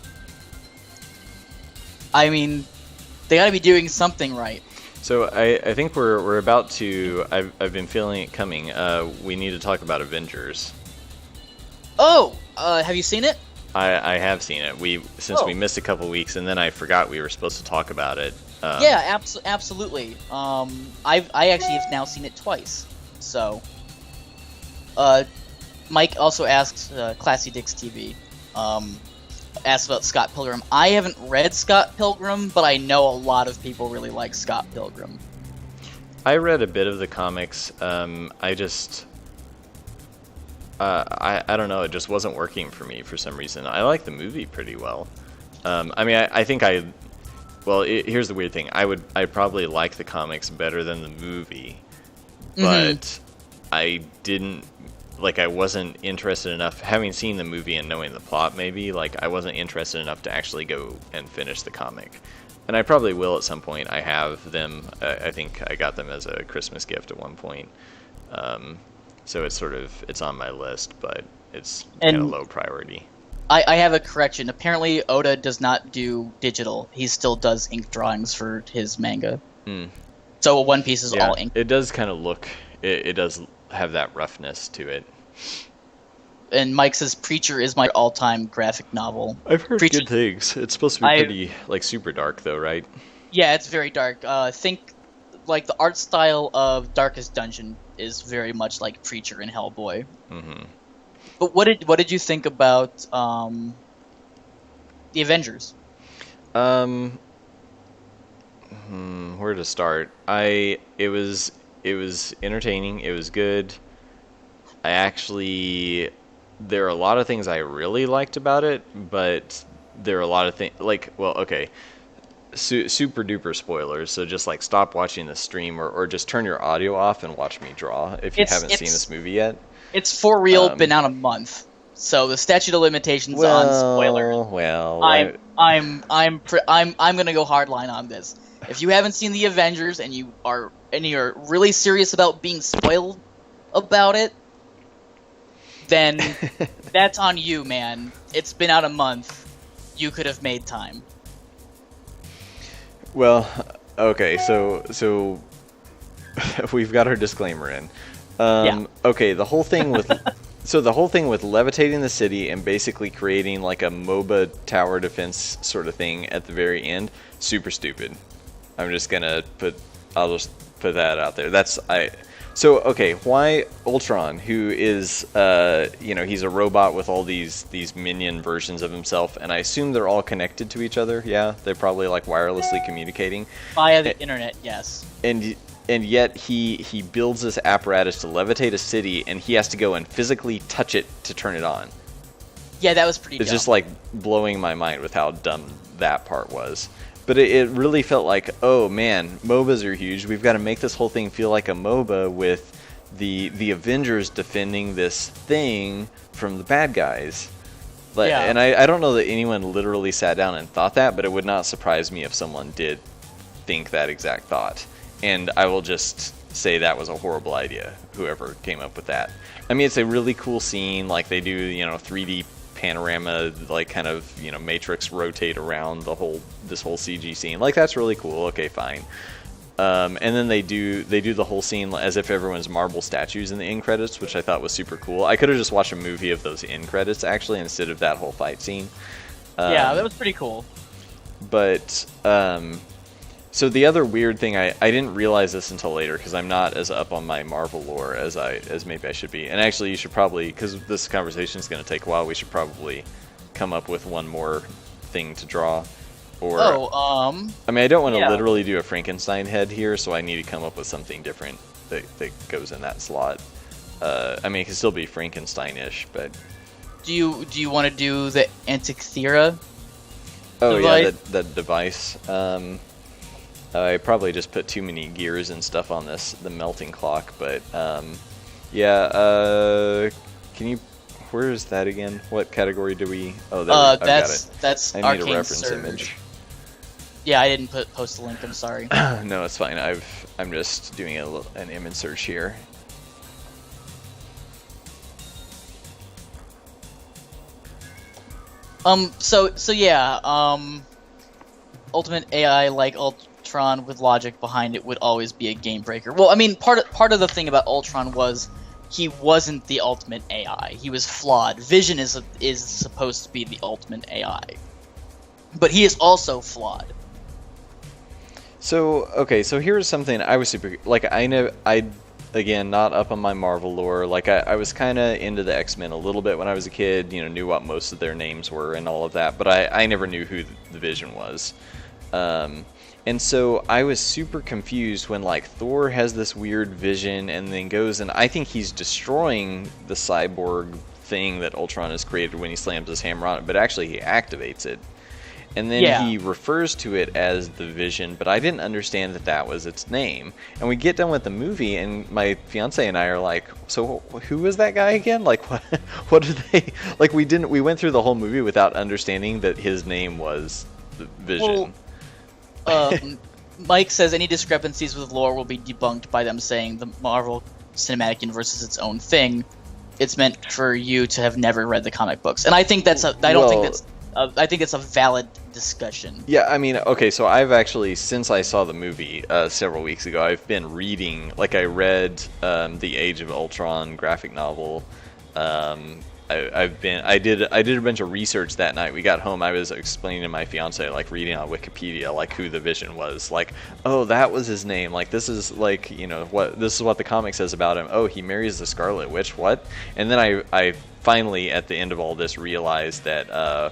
A: I mean, they got to be doing something right.
B: So I think we're about to. I've been feeling it coming. We need to talk about Avengers.
A: Oh, have you seen it?
B: I have seen it. We missed a couple weeks, and then I forgot we were supposed to talk about it.
A: Yeah, absolutely. I actually have now seen it twice. So, Mike also asks Classy Dicks TV. Asked about Scott Pilgrim. I haven't read Scott Pilgrim, but I know a lot of people really like Scott Pilgrim.
B: I read a bit of the comics. I don't know. It just wasn't working for me for some reason. I like the movie pretty well. I mean, I think well, here's the weird thing. I'd probably like the comics better than the movie, but I didn't, like, I wasn't interested enough, having seen the movie and knowing the plot maybe, like, I wasn't interested enough to actually go and finish the comic. And I probably will at some point. I have them, I think I got them as a Christmas gift at one point. So it's on my list, but it's kind of low priority.
A: I have a correction. Apparently, Oda does not do digital. He still does ink drawings for his manga. So One Piece is all ink.
B: It does kind of look... It does have that roughness to it.
A: And Mike says Preacher is my all-time graphic novel.
B: I've heard
A: Preacher,
B: good things. It's supposed to be pretty, like, super dark, though, right?
A: Yeah, it's very dark. Think, like, the art style of Darkest Dungeon is very much like Preacher and Hellboy. But what did you think about the Avengers?
B: Where to start? It was entertaining. It was good. There are a lot of things I really liked about it, but there are a lot of things like, well, okay, super duper spoilers. So just like stop watching the stream or just turn your audio off and watch me draw if you haven't seen this movie yet.
A: It's for real been out a month, so the statute of limitations on spoilers.
B: Well,
A: I'm gonna go hardline on this. If you haven't seen the Avengers and you're really serious about being spoiled about it, then that's on you, man. It's been out a month. You could have made time.
B: Well, okay, so we've got our disclaimer in. Okay, the whole thing with levitating the city and basically creating like a MOBA tower defense sort of thing at the very end, super stupid. I'll just put that out there. So okay, why Ultron, who is he's a robot with all these minion versions of himself, and I assume they're all connected to each other. Yeah, they're probably like wirelessly communicating
A: via the internet. Yes.
B: And yet he builds this apparatus to levitate a city, and he has to go and physically touch it to turn it on.
A: Yeah, that was pretty dumb.
B: It's just like blowing my mind with how dumb that part was. But it really felt like, oh man, MOBAs are huge. We've got to make this whole thing feel like a MOBA with the Avengers defending this thing from the bad guys. And I don't know that anyone literally sat down and thought that, but it would not surprise me if someone did think that exact thought. And I will just say that was a horrible idea, whoever came up with that. I mean, it's a really cool scene. Like, they do, 3D panorama, like, kind of, matrix rotate around this whole CG scene. Like, that's really cool. Okay, fine. And then they do the whole scene as if everyone's marble statues in the end credits, which I thought was super cool. I could have just watched a movie of those end credits, actually, instead of that whole fight scene.
A: Yeah, that was pretty cool.
B: But, so the other weird thing, I didn't realize this until later because I'm not as up on my Marvel lore as maybe I should be. And actually, you should probably, because this conversation is going to take a while, we should probably come up with one more thing to draw. Or, I mean, I don't want to literally do a Frankenstein head here, so I need to come up with something different that goes in that slot. I mean, it can still be Frankenstein-ish, but...
A: Do you want to do the Antikythera
B: device? Yeah, that device. I probably just put too many gears and stuff on the melting clock, but can you? Where is that again? What category do we? Oh, there. I've got it.
A: That's
B: I need
A: Arcane
B: a reference
A: Surge.
B: image.
A: Yeah, I didn't post a link. I'm sorry.
B: No, it's fine. I'm just doing an image search here.
A: Ultimate AI like Ultron with logic behind it would always be a game breaker. Well, I mean, part of the thing about Ultron was he wasn't the ultimate AI. He was flawed. Vision is supposed to be the ultimate AI, but he is also flawed.
B: So okay, so here's something I was super like again, not up on my Marvel lore. Like I was kind of into the X-Men a little bit when I was a kid. Knew what most of their names were and all of that, but I never knew who the Vision was. And so I was super confused when like Thor has this weird vision and then goes and I think he's destroying the cyborg thing that Ultron has created when he slams his hammer on it, but actually he activates it. and then
A: Yeah.
B: he refers to it as the Vision, but I didn't understand that that was its name. And we get done with the movie, and my fiance and I are like, so who is that guy again? Like, what did they, like, we went through the whole movie without understanding that his name was the Vision.
A: Mike says any discrepancies with lore will be debunked by them saying the Marvel Cinematic Universe is its own thing. It's meant for you to have never read the comic books, and I think that's a. I think it's a valid discussion.
B: Yeah, I mean, okay, so I've actually, since I saw the movie several weeks ago, I've been reading, like I read the Age of Ultron graphic novel. I did a bunch of research that night. We got home, I was explaining to my fiance, like reading on Wikipedia, like who the Vision was. Like, oh, that was his name. Like, this is like, this is what the comic says about him. Oh, he marries the Scarlet Witch. What? And then I finally, at the end of all this, realized that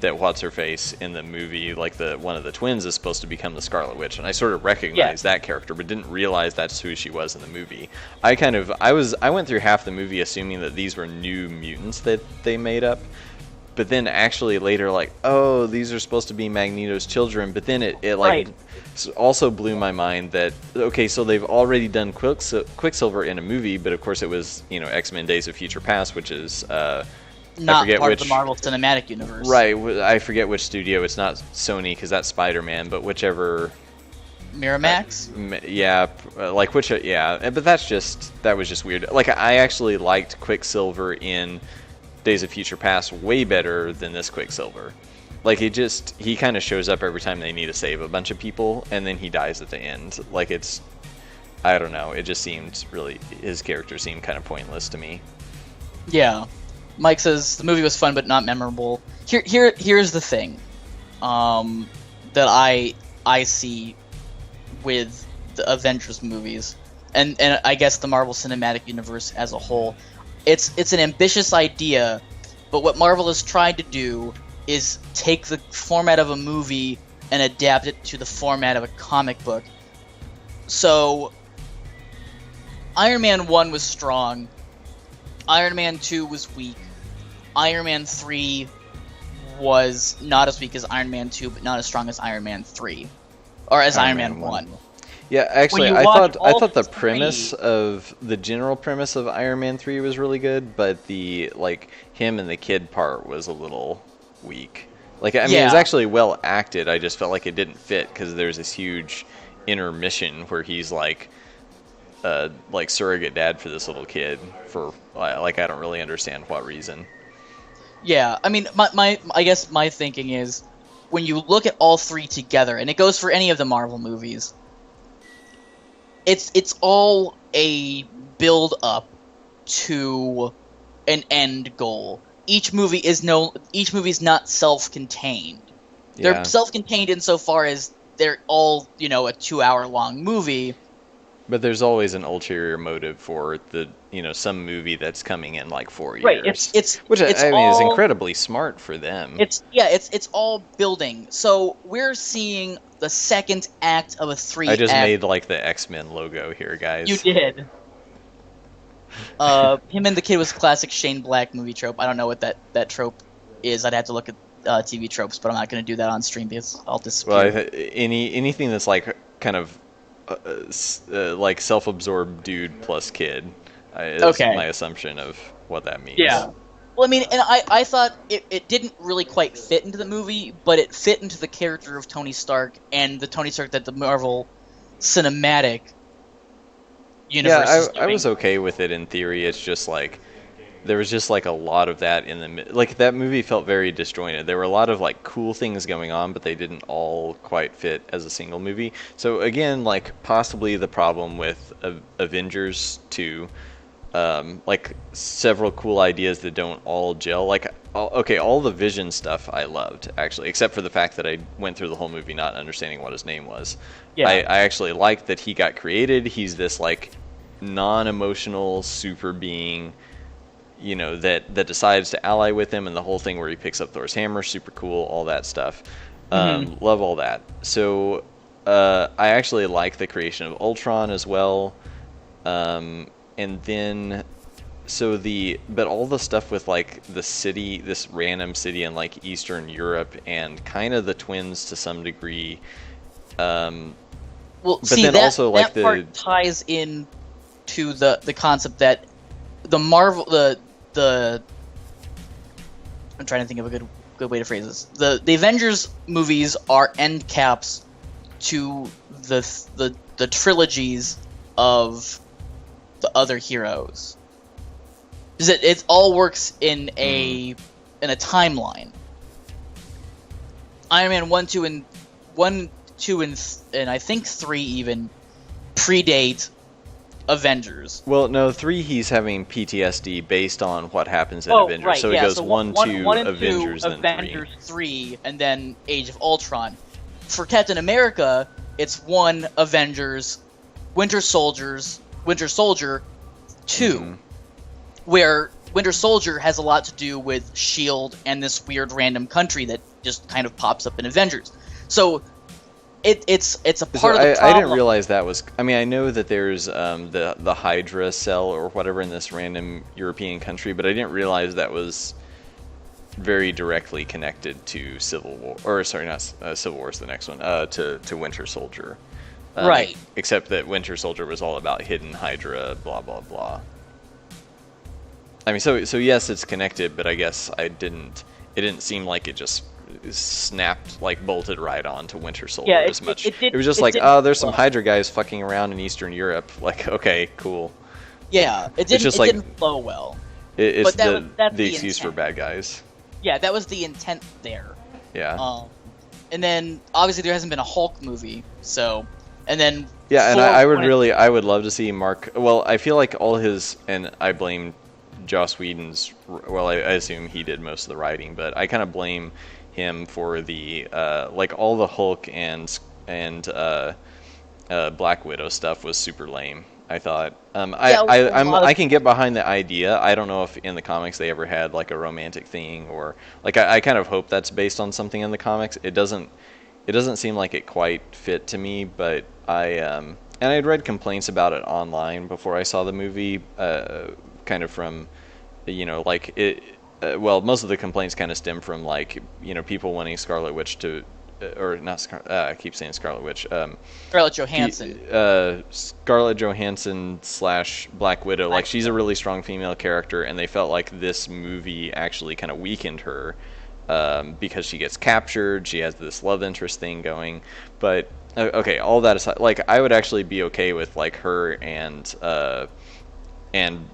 B: that what's-her-face in the movie, like one of the twins, is supposed to become the Scarlet Witch, and I sort of recognized that character, but didn't realize that's who she was in the movie. I went through half the movie assuming that these were new mutants that they made up, but then actually later, like, oh, these are supposed to be Magneto's children, but then it like also blew my mind that, okay, so they've already done Quicksilver in a movie, but of course it was, X-Men Days of Future Past, which is
A: not part of the Marvel Cinematic Universe.
B: Right, I forget which studio. It's not Sony, because that's Spider-Man, but whichever...
A: Miramax?
B: But that was just weird. Like, I actually liked Quicksilver in Days of Future Past way better than this Quicksilver. Like, he kind of shows up every time they need to save a bunch of people, and then he dies at the end. Like, I don't know, it just seemed really... His character seemed kind of pointless to me.
A: Yeah. Mike says the movie was fun but not memorable. Here's the thing that I see with the Avengers movies and I guess the Marvel Cinematic Universe as a whole. It's an ambitious idea, but what Marvel has tried to do is take the format of a movie and adapt it to the format of a comic book. So Iron Man 1 was strong. Iron Man 2 was weak. Iron Man 3 was not as weak as Iron Man 2, but not as strong as Iron Man 3. Or as Iron Man 1.
B: Yeah, actually, I thought the general premise of Iron Man 3 was really good, but the, like, him and the kid part was a little weak. Like, I mean, it was actually well acted, I just felt like it didn't fit, because there's this huge intermission where he's, like surrogate dad for this little kid for, like, I don't really understand what reason.
A: Yeah, I mean, I guess my thinking is, when you look at all three together, and it goes for any of the Marvel movies, it's all a build up to an end goal. Each movie is not self-contained.
B: Yeah.
A: They're self-contained insofar as they're all, a 2-hour-long movie.
B: But there's always an ulterior motive for the, some movie that's coming in like 4 years.
A: Right.
B: Which I mean is incredibly smart for them.
A: It's all building. So we're seeing the second act of a 3-act.
B: I just made like the X-Men logo here, guys.
A: You did. Him and the kid was classic Shane Black movie trope. I don't know what that trope is. I'd have to look at TV tropes, but I'm not going to do that on stream because I'll disappear.
B: Well, anything that's like kind of like self-absorbed dude plus kid is my assumption of what that means.
A: Yeah. Well, I mean, and I thought it didn't really quite fit into the movie, but it fit into the character of Tony Stark and the Tony Stark that the Marvel Cinematic Universe is doing.
B: I was okay with it in theory. It's just like there was just like a lot of that like that movie felt very disjointed. There were a lot of like cool things going on, but they didn't all quite fit as a single movie. So again, like possibly the problem with Avengers 2, like several cool ideas that don't all gel. Like all the Vision stuff I loved actually, except for the fact that I went through the whole movie not understanding what his name was. Yeah. I actually liked that he got created. He's this like non-emotional super being, that decides to ally with him, and the whole thing where he picks up Thor's hammer, super cool, all that stuff. Love all that. So I actually like the creation of Ultron as well. And then but all the stuff with like the city, this random city in like Eastern Europe, and kind of the twins to some degree.
A: Well,
B: but
A: see,
B: then
A: that,
B: also like
A: that part ties in to the concept that the Marvel the I'm trying to think of a good way to phrase this. The Avengers movies are end caps to the trilogies of the other heroes. It all works in a timeline. Iron Man 1, 2, and I think 3 even predate Avengers.
B: Well, no, 3 he's having PTSD based on what happens in Avengers.
A: Right,
B: so
A: yeah,
B: it goes
A: so
B: 1, 2,
A: and
B: Avengers,
A: 2,
B: then
A: Avengers
B: 3.
A: 3, and then Age of Ultron. For Captain America, it's 1 Avengers, Winter Soldier 2, where Winter Soldier has a lot to do with S.H.I.E.L.D. and this weird random country that just kind of pops up in Avengers. So it's a part of the problem.
B: I didn't realize that was. I mean, I know that there's the Hydra cell or whatever in this random European country, but I didn't realize that was very directly connected to Civil War. Or sorry, not Civil War is the next one. To Winter Soldier.
A: Right.
B: Except that Winter Soldier was all about hidden Hydra, blah blah blah. I mean, so yes, it's connected, but I guess it didn't seem like it just snapped, like bolted right on to Winter Soldier as much. It was just like, oh, there's some Hydra guys fucking around in Eastern Europe. Like, okay, cool.
A: Yeah, it didn't flow well.
B: It's
A: that's
B: the excuse
A: intent.
B: for bad guys.
A: Yeah, that was the intent there.
B: Yeah.
A: And then obviously there hasn't been a Hulk movie, so, and then
B: yeah, and I would love to see Mark. Well, I feel like all his, and I blame Joss Whedon's. Well, I assume he did most of the writing, but I kind of blame him for the like all the Hulk and Black Widow stuff was super lame. I thought. I can get behind the idea. I don't know if in the comics they ever had like a romantic thing, or like I kind of hope that's based on something in the comics. It doesn't seem like it quite fit to me, but and I'd read complaints about it online before I saw the movie, kind of from, like it. Well, most of the complaints kind of stem from like people wanting Scarlet Witch to, or not. I keep saying Scarlet Witch.
A: Scarlett Johansson.
B: Scarlett Johansson / Black Widow. Like she's a really strong female character, and they felt like this movie actually kind of weakened her, because she gets captured. She has this love interest thing going, but okay. All that aside, like I would actually be okay with like her and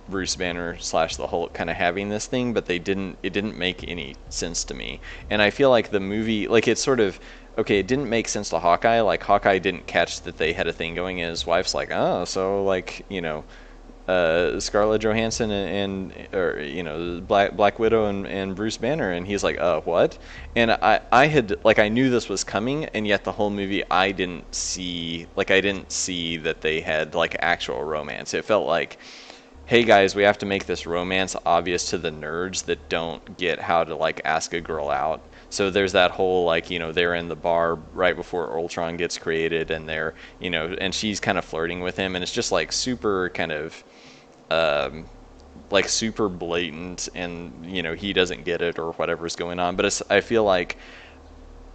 B: Bruce Banner / the Hulk kind of having this thing, but it didn't make any sense to me. And I feel like the movie, like it's sort of, okay, it didn't make sense to Hawkeye. Like Hawkeye didn't catch that they had a thing going, and his wife's like, oh, so like, Scarlett Johansson or Black Widow and Bruce Banner, and he's like, what? And I knew this was coming, and yet the whole movie I didn't see that they had like actual romance. It felt like, hey guys, we have to make this romance obvious to the nerds that don't get how to like ask a girl out. So there's that whole like, they're in the bar right before Ultron gets created, and they're, and she's kind of flirting with him, and it's just like super kind of like super blatant, and he doesn't get it or whatever's going on. But I feel like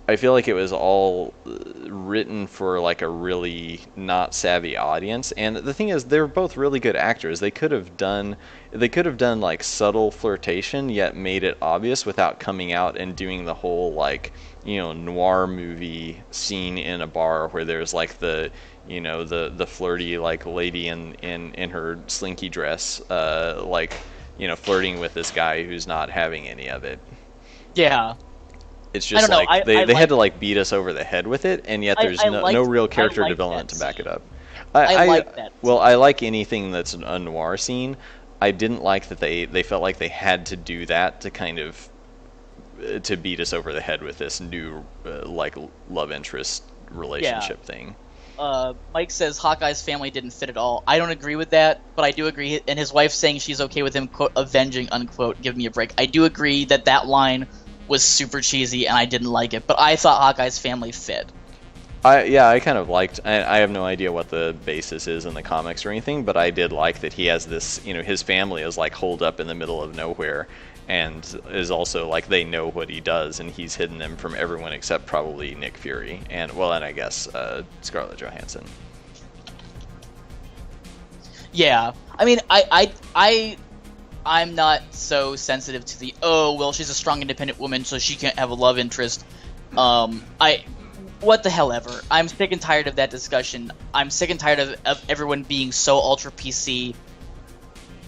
B: it was all written for like a really not savvy audience. And the thing is, they're both really good actors. They could have done like subtle flirtation yet made it obvious without coming out and doing the whole like noir movie scene in a bar where there's like the flirty like lady in her slinky dress like flirting with this guy who's not having any of it.
A: Yeah.
B: It's just like they had to like beat us over the head with it, and yet there's no real character development to back it up.
A: I like that.
B: Well, I like anything that's a noir scene. I didn't like that they felt like they had to do that to kind of to beat us over the head with this new like love interest relationship thing.
A: Mike says Hawkeye's family didn't fit at all. I don't agree with that, but I do agree. And his wife saying she's okay with him quote avenging unquote give me a break. I do agree that line was super cheesy and I didn't like it, but I thought Hawkeye's family fit.
B: I kind of liked. I have no idea what the basis is in the comics or anything, but I did like that he has this. His family is like holed up in the middle of nowhere, and is also like they know what he does, and he's hidden them from everyone except probably Nick Fury and I guess Scarlett Johansson.
A: Yeah, I mean, I'm not so sensitive to the she's a strong, independent woman, so she can't have a love interest. What the hell ever. I'm sick and tired of that discussion. I'm sick and tired of everyone being so ultra PC,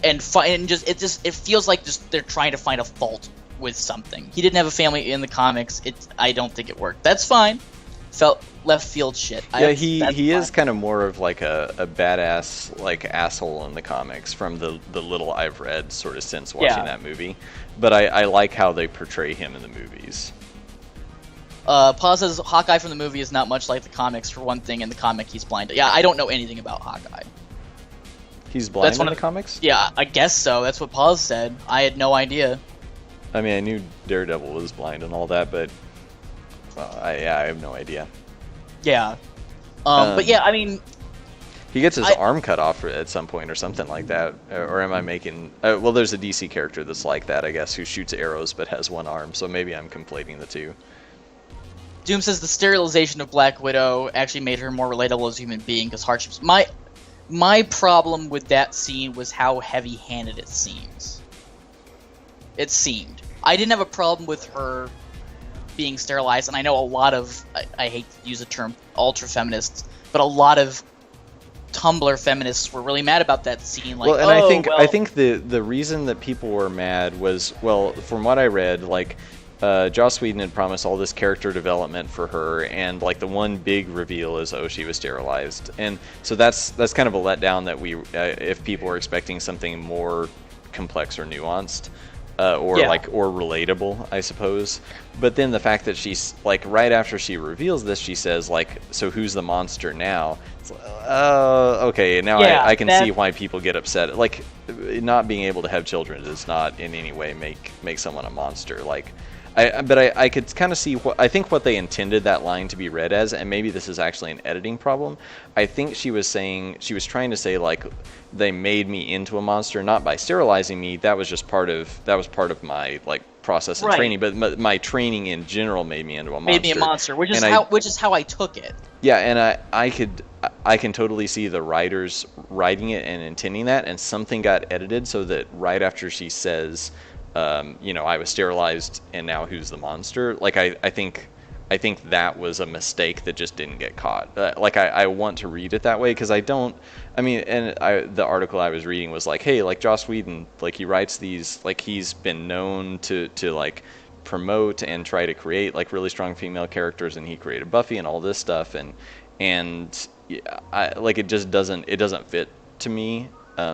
A: and it feels like they're trying to find a fault with something. He didn't have a family in the comics. I don't think it worked. That's fine. Felt left field shit.
B: Yeah, he is kind of more of like a badass like asshole in the comics from the little I've read sort of since watching that movie. But I like how they portray him in the movies.
A: Paul says Hawkeye from the movie is not much like the comics. For one thing, in the comic he's blind. Yeah, I don't know anything about Hawkeye.
B: He's blind in the comics?
A: Yeah, I guess so. That's what Paul said. I had no idea.
B: I mean, I knew Daredevil was blind and all that, but I have no idea.
A: Yeah. But yeah, I mean,
B: he gets his arm cut off at some point or something like that. Or am I making... well, there's a DC character that's like that, I guess, who shoots arrows but has one arm, so maybe I'm conflating the two.
A: Doom says the sterilization of Black Widow actually made her more relatable as a human being because hardships... My problem with that scene was how heavy-handed it seems. It seemed. I didn't have a problem with her being sterilized, and I know a lot of... I hate to use the term ultra-feminists, but a lot of Tumblr feminists were really mad about that scene. Like,
B: I think the reason that people were mad was, well, from what I read, like... Joss Whedon had promised all this character development for her, and like the one big reveal is she was sterilized, and so that's kind of a letdown that if people were expecting something more complex or nuanced, or relatable, I suppose. But then the fact that she's like right after she reveals this, she says like, so who's the monster now? It's like, okay, now I can see why people get upset. Like, not being able to have children does not in any way make someone a monster. Like. I could kind of see I think what they intended that line to be read as, and maybe this is actually an editing problem. I think she was trying to say like they made me into a monster, not by sterilizing me. That was just part of my like process of training, but my training in general made me into a monster.
A: Made me a monster, which is how I took it.
B: Yeah, and I can totally see the writers writing it and intending that, and something got edited so that right after she says, I was sterilized, and now who's the monster? Like, I think that was a mistake that just didn't get caught. I want to read it that way because the article I was reading was like, hey, like Joss Whedon, like he writes these, like he's been known to like promote and try to create like really strong female characters, and he created Buffy and all this stuff, and it just doesn't fit to me.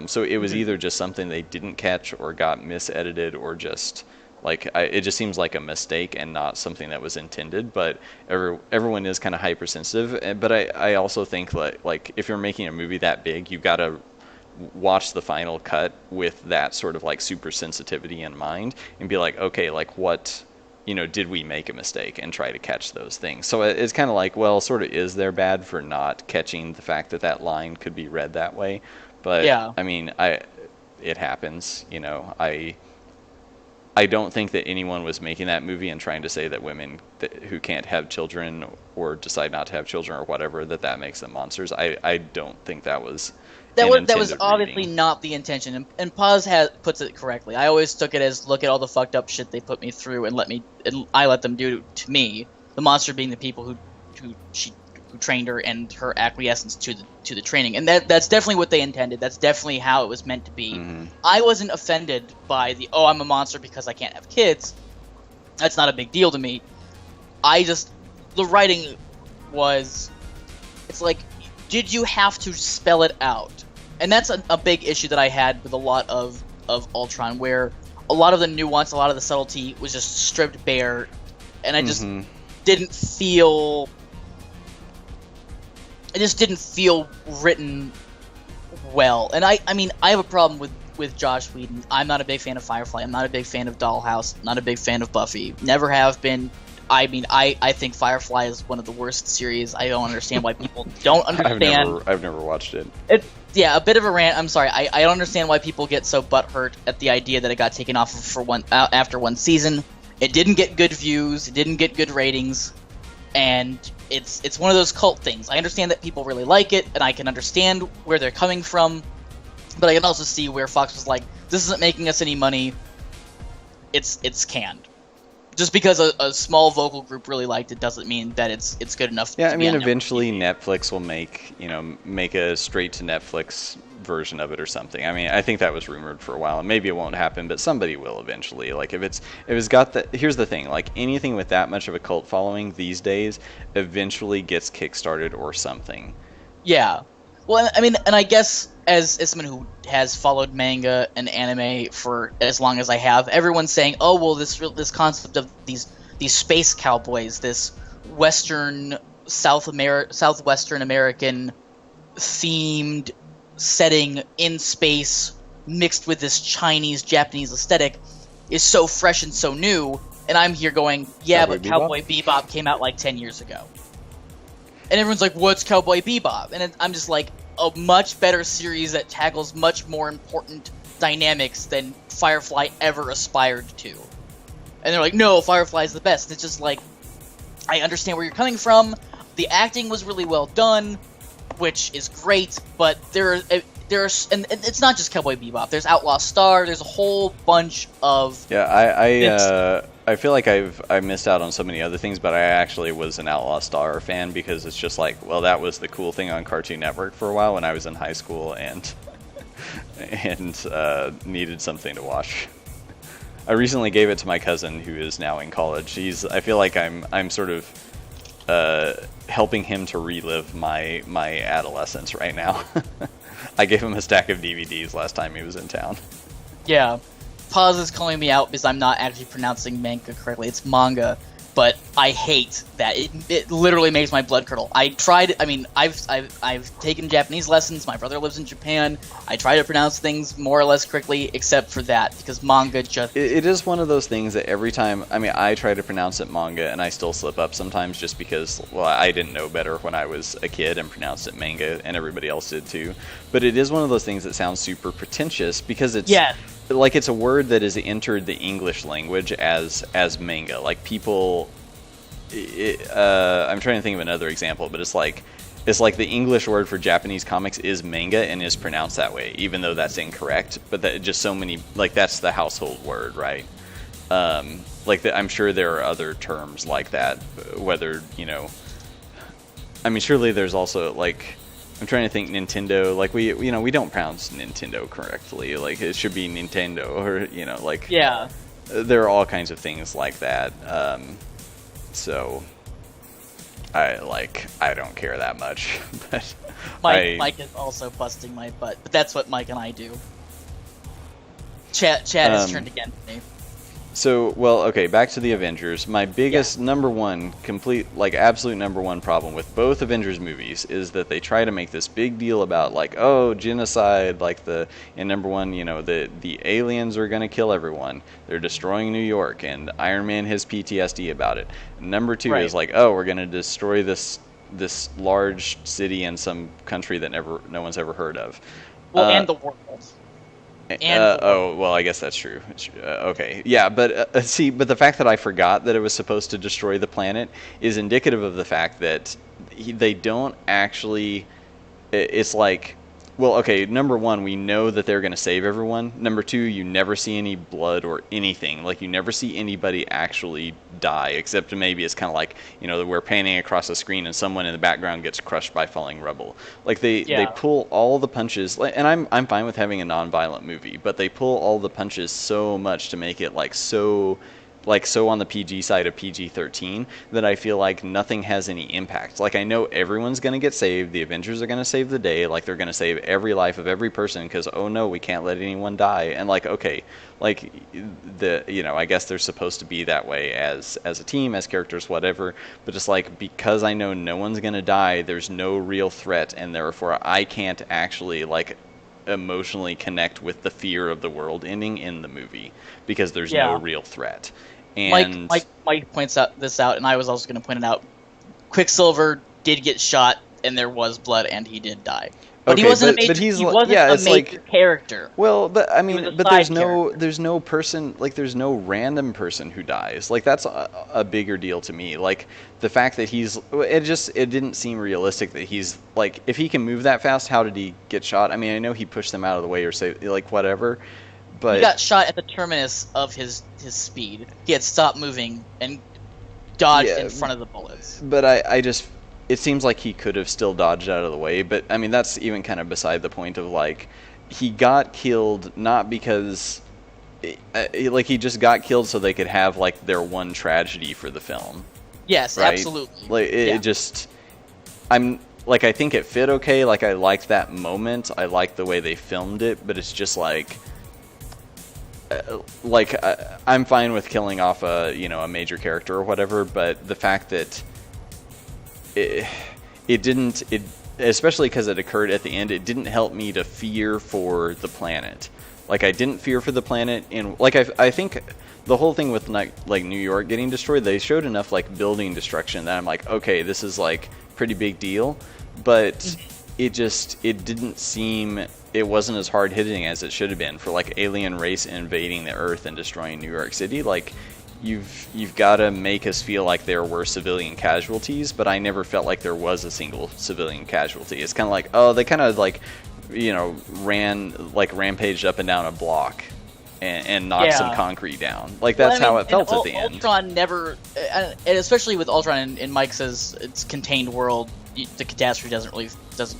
B: So it was either just something they didn't catch or got misedited, or just like it just seems like a mistake and not something that was intended. But everyone is kind of hypersensitive. But I also think like if you're making a movie that big, you've got to watch the final cut with that sort of like super sensitivity in mind and be like, okay, like what, did we make a mistake, and try to catch those things. So it's kind of like, well, sort of is there bad for not catching the fact that line could be read that way. But yeah. I mean, it happens, I don't think that anyone was making that movie and trying to say that women who can't have children or decide not to have children or whatever, that makes them monsters. I don't think that was that was
A: obviously not the intention. And Paz puts it correctly. I always took it as, look at all the fucked up shit they put me through and I let them do to me. The monster being the people who trained her and her acquiescence to the training, and that's definitely what they intended. That's definitely how it was meant to be. Mm-hmm. I wasn't offended by I'm a monster because I can't have kids. That's not a big deal to me. The writing was, it's like, did you have to spell it out? And that's a big issue that I had with a lot of Ultron, where a lot of the nuance, a lot of the subtlety was just stripped bare, and I just didn't feel. It just didn't feel written well. And I mean, I have a problem with Joss Whedon. I'm not a big fan of Firefly. I'm not a big fan of Dollhouse. Not a big fan of Buffy. Never have been. I mean, I think Firefly is one of the worst series. I don't understand why people don't understand.
B: I've never watched it.
A: Yeah, a bit of a rant. I'm sorry. I don't understand why people get so butthurt at the idea that it got taken off after one season. It didn't get good views. It didn't get good ratings, and it's one of those cult things. I understand that people really like it, and I can understand where they're coming from, but I can also see where Fox was like, "This isn't making us any money. It's canned." Just because a small vocal group really liked it doesn't mean that it's good enough.
B: Yeah,
A: to
B: I
A: be
B: mean,
A: on
B: eventually Netflix will make a straight to Netflix version of it or something. I mean, I think that was rumored for a while, and maybe it won't happen, but somebody will eventually. Like if it's got the, here's the thing, like anything with that much of a cult following these days eventually gets kickstarted or something.
A: Yeah. Well, I mean, and I guess as someone who has followed manga and anime for as long as I have, everyone's saying, "Oh, well, this concept of these space cowboys, this Western Southwestern American themed setting in space mixed with this Chinese Japanese aesthetic is so fresh and so new." And I'm here going, "Yeah, but Cowboy Bebop came out like 10 years ago." And everyone's like, "What's Cowboy Bebop?" And I'm just like, a much better series that tackles much more important dynamics than Firefly ever aspired to. And they're like, "No, Firefly's the best." It's just like, I understand where you're coming from. The acting was really well done, which is great, but there's and it's not just Cowboy Bebop. There's Outlaw Star. There's a whole bunch of
B: I feel like I missed out on so many other things, but I actually was an Outlaw Star fan because it's just like, well, that was the cool thing on Cartoon Network for a while when I was in high school and needed something to watch. I recently gave it to my cousin who is now in college. I feel like I'm sort of helping him to relive my adolescence right now. I gave him a stack of DVDs last time he was in town.
A: Yeah. Paz is calling me out because I'm not actually pronouncing manga correctly. It's manga, but I hate that. It literally makes my blood curdle. I tried. I mean, I've taken Japanese lessons. My brother lives in Japan. I try to pronounce things more or less correctly, except for that because manga just.
B: It is one of those things that every time. I mean, I try to pronounce it manga, and I still slip up sometimes just because. Well, I didn't know better when I was a kid and pronounced it manga, and everybody else did too. But it is one of those things that sounds super pretentious because it's.
A: Yeah.
B: Like it's a word that has entered the English language as manga. Like people, I'm trying to think of another example, but it's like the English word for Japanese comics is manga and is pronounced that way, even though that's incorrect. But that just so many, like that's the household word, right? I'm sure there are other terms like that. Whether I mean, surely there's also like. I'm trying to think Nintendo, like we don't pronounce Nintendo correctly. Like it should be Nintendo or, like
A: yeah.
B: There are all kinds of things like that. So I don't care that much. But
A: Mike is also busting my butt, but that's what Mike and I do. Chat has turned against me.
B: So, well, okay, back to the Avengers. My biggest number one, absolute number one problem with both Avengers movies is that they try to make this big deal about, like, oh, genocide, in number one, the aliens are going to kill everyone. They're destroying New York, and Iron Man has PTSD about it. Number two is like, oh, we're going to destroy this large city in some country that no one's ever heard of.
A: Well, and the world.
B: Well, I guess that's true. Okay, yeah, but but the fact that I forgot that it was supposed to destroy the planet is indicative of the fact that they don't actually. It's like, well, okay, number one, we know that they're going to save everyone. Number two, you never see any blood or anything. Like, you never see anybody actually die, except maybe it's kind of like, we're panning across the screen and someone in the background gets crushed by falling rubble. Like, they pull all the punches, and I'm fine with having a non-violent movie, but they pull all the punches so much to make it, so on the PG side of PG-13 that I feel like nothing has any impact. Like, I know everyone's going to get saved. The Avengers are going to save the day. Like, they're going to save every life of every person because, oh no, we can't let anyone die. And okay, I guess they're supposed to be that way as a team, as characters, whatever. But just because I know no one's going to die, there's no real threat, and therefore I can't actually emotionally connect with the fear of the world ending in the movie because there's no real threat. And
A: Mike points this out, and I was also going to point it out. Quicksilver did get shot, and there was blood, and he did die. But
B: okay,
A: he wasn't
B: but
A: a major,
B: he's
A: he wasn't
B: yeah,
A: a
B: it's
A: major
B: like
A: character.
B: well, but I
A: was
B: mean,
A: a
B: but
A: side
B: there's no person like there's no random person who dies. Like that's a bigger deal to me. Like the fact that it didn't seem realistic that he's like if he can move that fast, how did he get shot? I mean, I know he pushed them out of the way or say like whatever, but
A: He got shot at the terminus of his speed. He had stopped moving and dodged
B: Yeah,
A: in front of the bullets.
B: But I just it seems like he could have still dodged out of the way, but I mean that's even kind of beside the point of like he got killed not because like he just got killed so they could have like their one tragedy for the film.
A: Yes,
B: Right?
A: absolutely.
B: Like
A: Yeah.
B: it just I'm like I think it fit okay, like I liked that moment. I liked the way they filmed it, but it's just like I'm fine with killing off a major character or whatever, but the fact that it didn't especially because it occurred at the end, it didn't help me to fear for the planet. Like I didn't fear for the planet, and like I think the whole thing with like New York getting destroyed, they showed enough like building destruction that I'm like, okay, this is like pretty big deal, but it didn't seem, it wasn't as hard hitting as it should have been for like alien race invading the Earth and destroying New York City. Like you've got to make us feel like there were civilian casualties, but I never felt like there was a single civilian casualty. It's kind of like, oh, they kind of like rampaged up and down a block and knocked some concrete down. Like that's how it felt at the end.
A: Ultron never, and especially with Ultron, and Mike says it's contained world. The catastrophe doesn't. It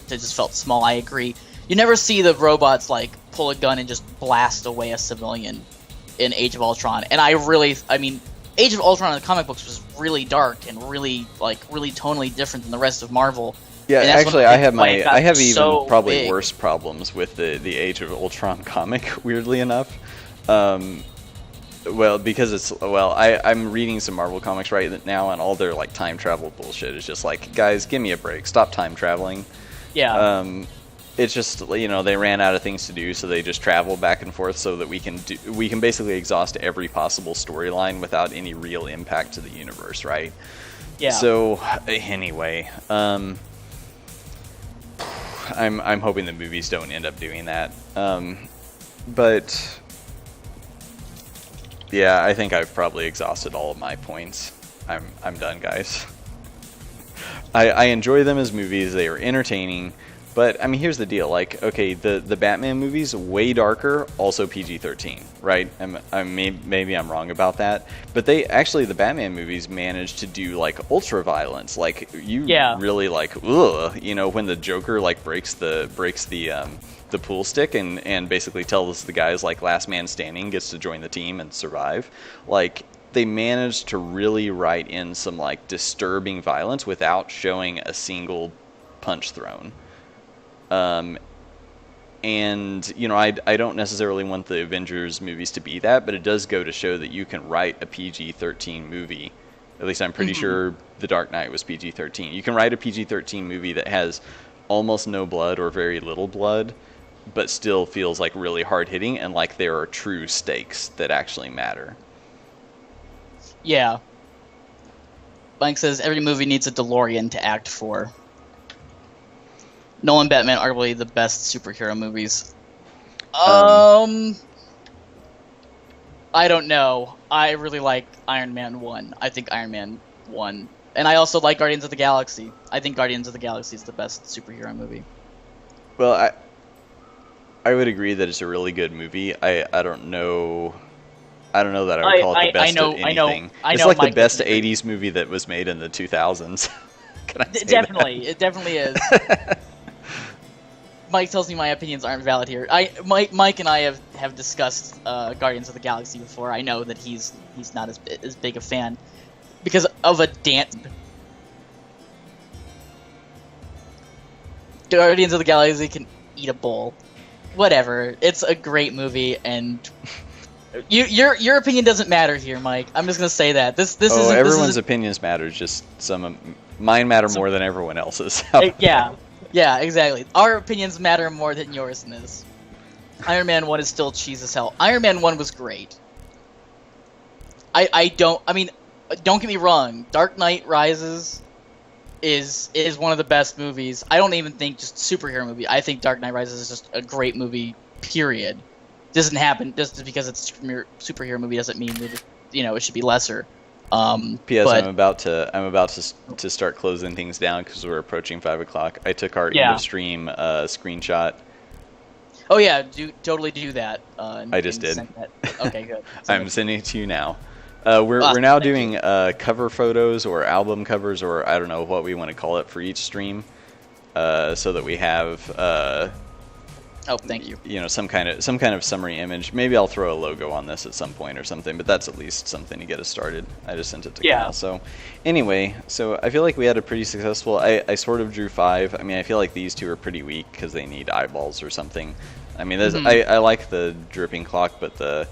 A: just felt small. I agree. You never see the robots like pull a gun and just blast away a civilian in Age of Ultron. And I mean, Age of Ultron in the comic books was really dark and really tonally different than the rest of Marvel.
B: Yeah, actually, I have even
A: so
B: probably
A: big.
B: worse problems with the Age of Ultron comic. Weirdly enough, well, because I'm reading some Marvel comics right now, and all their like time travel bullshit is just like, guys, give me a break, stop time traveling.
A: Yeah.
B: It's just they ran out of things to do, so they just travel back and forth so that we can basically exhaust every possible storyline without any real impact to the universe, right?
A: Yeah.
B: So anyway, I'm hoping the movies don't end up doing that. But yeah, I think I've probably exhausted all of my points. I'm done, guys. I enjoy them as movies. They are entertaining. But I mean, here's the deal. Like, okay, the Batman movies way darker, also PG-13, right? Maybe I'm wrong about that, but the Batman movies managed to do like ultra violence. Like really like when the Joker like breaks the pool stick and basically tells the guys like last man standing gets to join the team and survive. Like they managed to really write in some like disturbing violence without showing a single punch thrown. And I don't necessarily want the Avengers movies to be that, but it does go to show that you can write a PG-13 movie. At least I'm pretty sure The Dark Knight was PG-13. You can write a PG-13 movie that has almost no blood or very little blood, but still feels like really hard-hitting and like there are true stakes that actually matter.
A: Yeah. Mike says every movie needs a DeLorean to act for. Nolan Batman arguably the best superhero movies. I don't know. I really like Iron Man 1. I think Iron Man 1. And I also like Guardians of the Galaxy. I think Guardians of the Galaxy is the best superhero movie.
B: Well, I would agree that it's a really good movie. I don't know that I would call it the best of anything. It's like the best 80s movie that was made in the 2000s. Can I say
A: Definitely.
B: that?
A: It definitely is. Mike tells me my opinions aren't valid here. Mike and I have discussed Guardians of the Galaxy before. I know that he's not as big a fan because of a dance. Guardians of the Galaxy can eat a bowl. Whatever. It's a great movie, and your opinion doesn't matter here, Mike. I'm just gonna say that
B: everyone's opinions matter. Just mine matter more than everyone else's.
A: Yeah, exactly. Our opinions matter more than yours in this. Iron Man 1 is still cheese as hell. Iron Man 1 was great. I don't. I mean, don't get me wrong. Dark Knight Rises is one of the best movies. I don't even think just superhero movie. I think Dark Knight Rises is just a great movie. Period. Doesn't happen just because it's a superhero movie doesn't mean that it should be lesser.
B: P.S.
A: But,
B: I'm about to start closing things down because we're approaching 5 o'clock. I took our end
A: Yeah.
B: of stream screenshot.
A: oh yeah, totally do that.
B: I just did.
A: Send that. Okay, good.
B: I'm sending it to you now. We're
A: Awesome,
B: now
A: thank
B: doing cover photos or album covers, or I don't know what we want to call it for each stream, so that we have
A: Oh, thank you.
B: some kind of summary image. Maybe I'll throw a logo on this at some point or something, but that's at least something to get us started. I just sent it to
A: Yeah.
B: Kyle. So anyway, so I feel like we had a pretty successful. I sort of drew 5. I mean, I feel like these two are pretty weak because they need eyeballs or something. I mean, I like the dripping clock, but the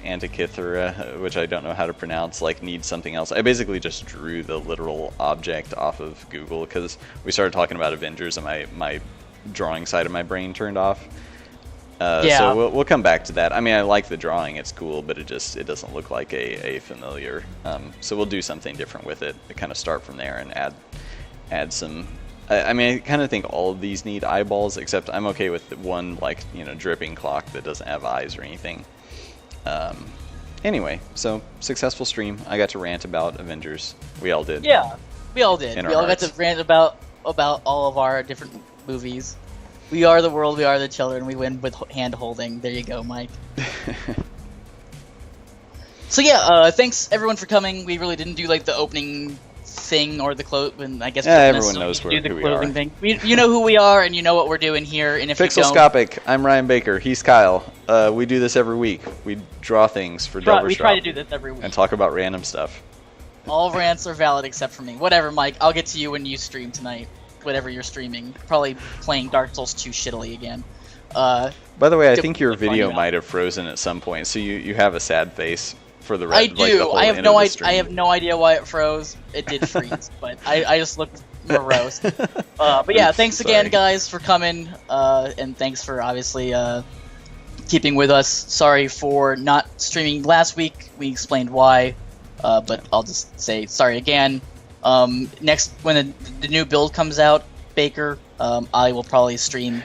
B: Antikythera, which I don't know how to pronounce, like needs something else. I basically just drew the literal object off of Google because we started talking about Avengers and my drawing side of my brain turned off.
A: Yeah.
B: So we'll come back to that. I mean, I like the drawing; it's cool, but it doesn't look like a familiar. So we'll do something different with it. Kind of start from there and add some. I mean, I kind of think all of these need eyeballs, except I'm okay with the one dripping clock that doesn't have eyes or anything. Anyway, so successful stream. I got to rant about Avengers. We all did.
A: Yeah, we all did.
B: In
A: We
B: our
A: all got
B: hearts.
A: to rant about all of our different movies. We are the world, we are the children, we win with hand holding. There you go, Mike. So yeah, thanks everyone for coming. We really didn't do like the opening thing or the close, and I guess we
B: Yeah,
A: don't
B: everyone
A: necessarily
B: knows
A: do
B: who
A: the
B: we
A: closing
B: are.
A: thing. You know who we are, and you know what we're doing here. And if you don't,
B: Pixelscopic. I'm Ryan Baker. He's Kyle. We do this every week. We draw things for
A: we
B: Delver's
A: try to
B: Drop
A: do this every week.
B: and talk about random stuff.
A: All rants are valid except for me. Whatever, Mike. I'll get to you when you stream tonight. Whatever you're streaming. Probably playing Dark Souls 2 shittily again.
B: By the way, I
A: to
B: think your
A: find
B: video
A: out.
B: might have frozen at some point, so you have a sad face for the
A: I
B: rest. Like the
A: do.
B: whole
A: I have
B: end
A: no
B: of the
A: idea.
B: stream.
A: I have no idea why it froze. It did freeze, but I just looked morose. But yeah,
B: Oops,
A: thanks again,
B: sorry.
A: guys, for coming, and thanks for obviously keeping with us. Sorry for not streaming last week. We explained why, but I'll just say sorry again. Next, when the new build comes out, Baker, I will probably stream.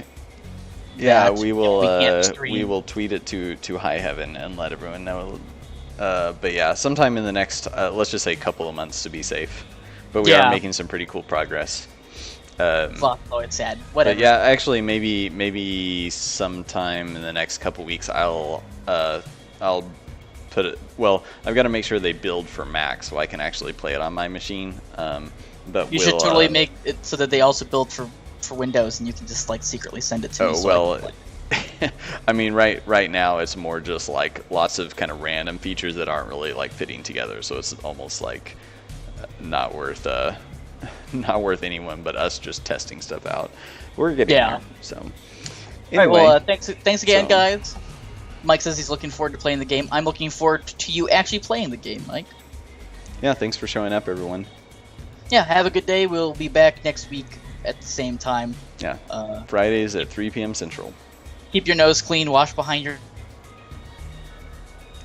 B: Yeah,
A: that
B: we
A: if
B: will.
A: we can't
B: We
A: stream.
B: will tweet it to High Heaven and let everyone know. But yeah, sometime in the next, let's just say, couple of months to be safe. But we
A: Yeah.
B: are making some pretty cool progress.
A: Fuck, oh, it's sad.
B: But
A: Whatever.
B: yeah, actually, maybe sometime in the next couple weeks, I'll put it. Well, I've got to make sure they build for Mac so I can actually play it on my machine. But
A: You
B: we'll,
A: should totally make it so that they also build for Windows, and you can just like secretly send it to me.
B: Oh
A: so I
B: well.
A: can play.
B: I mean, right now it's more just like lots of kind of random features that aren't really like fitting together. So it's almost like not worth anyone but us just testing stuff out. We're getting
A: Yeah.
B: there. So
A: All
B: anyway,
A: right, well, thanks again,
B: so-
A: guys. Mike says he's looking forward to playing the game. I'm looking forward to you actually playing the game, Mike.
B: yeah, thanks for showing up, everyone.
A: Yeah, have a good day. We'll be back next week at the same time.
B: Yeah,
A: Uh,
B: Fridays at 3 p.m. Central.
A: keep your nose clean. Wash behind your.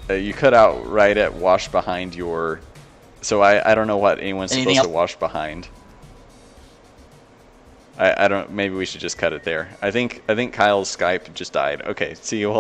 B: You cut out right at wash behind your. So I don't know what anyone's
A: Anything
B: supposed to
A: else?
B: wash behind. I don't. Maybe we should just cut it there. I think Kyle's Skype just died. Okay, see you all.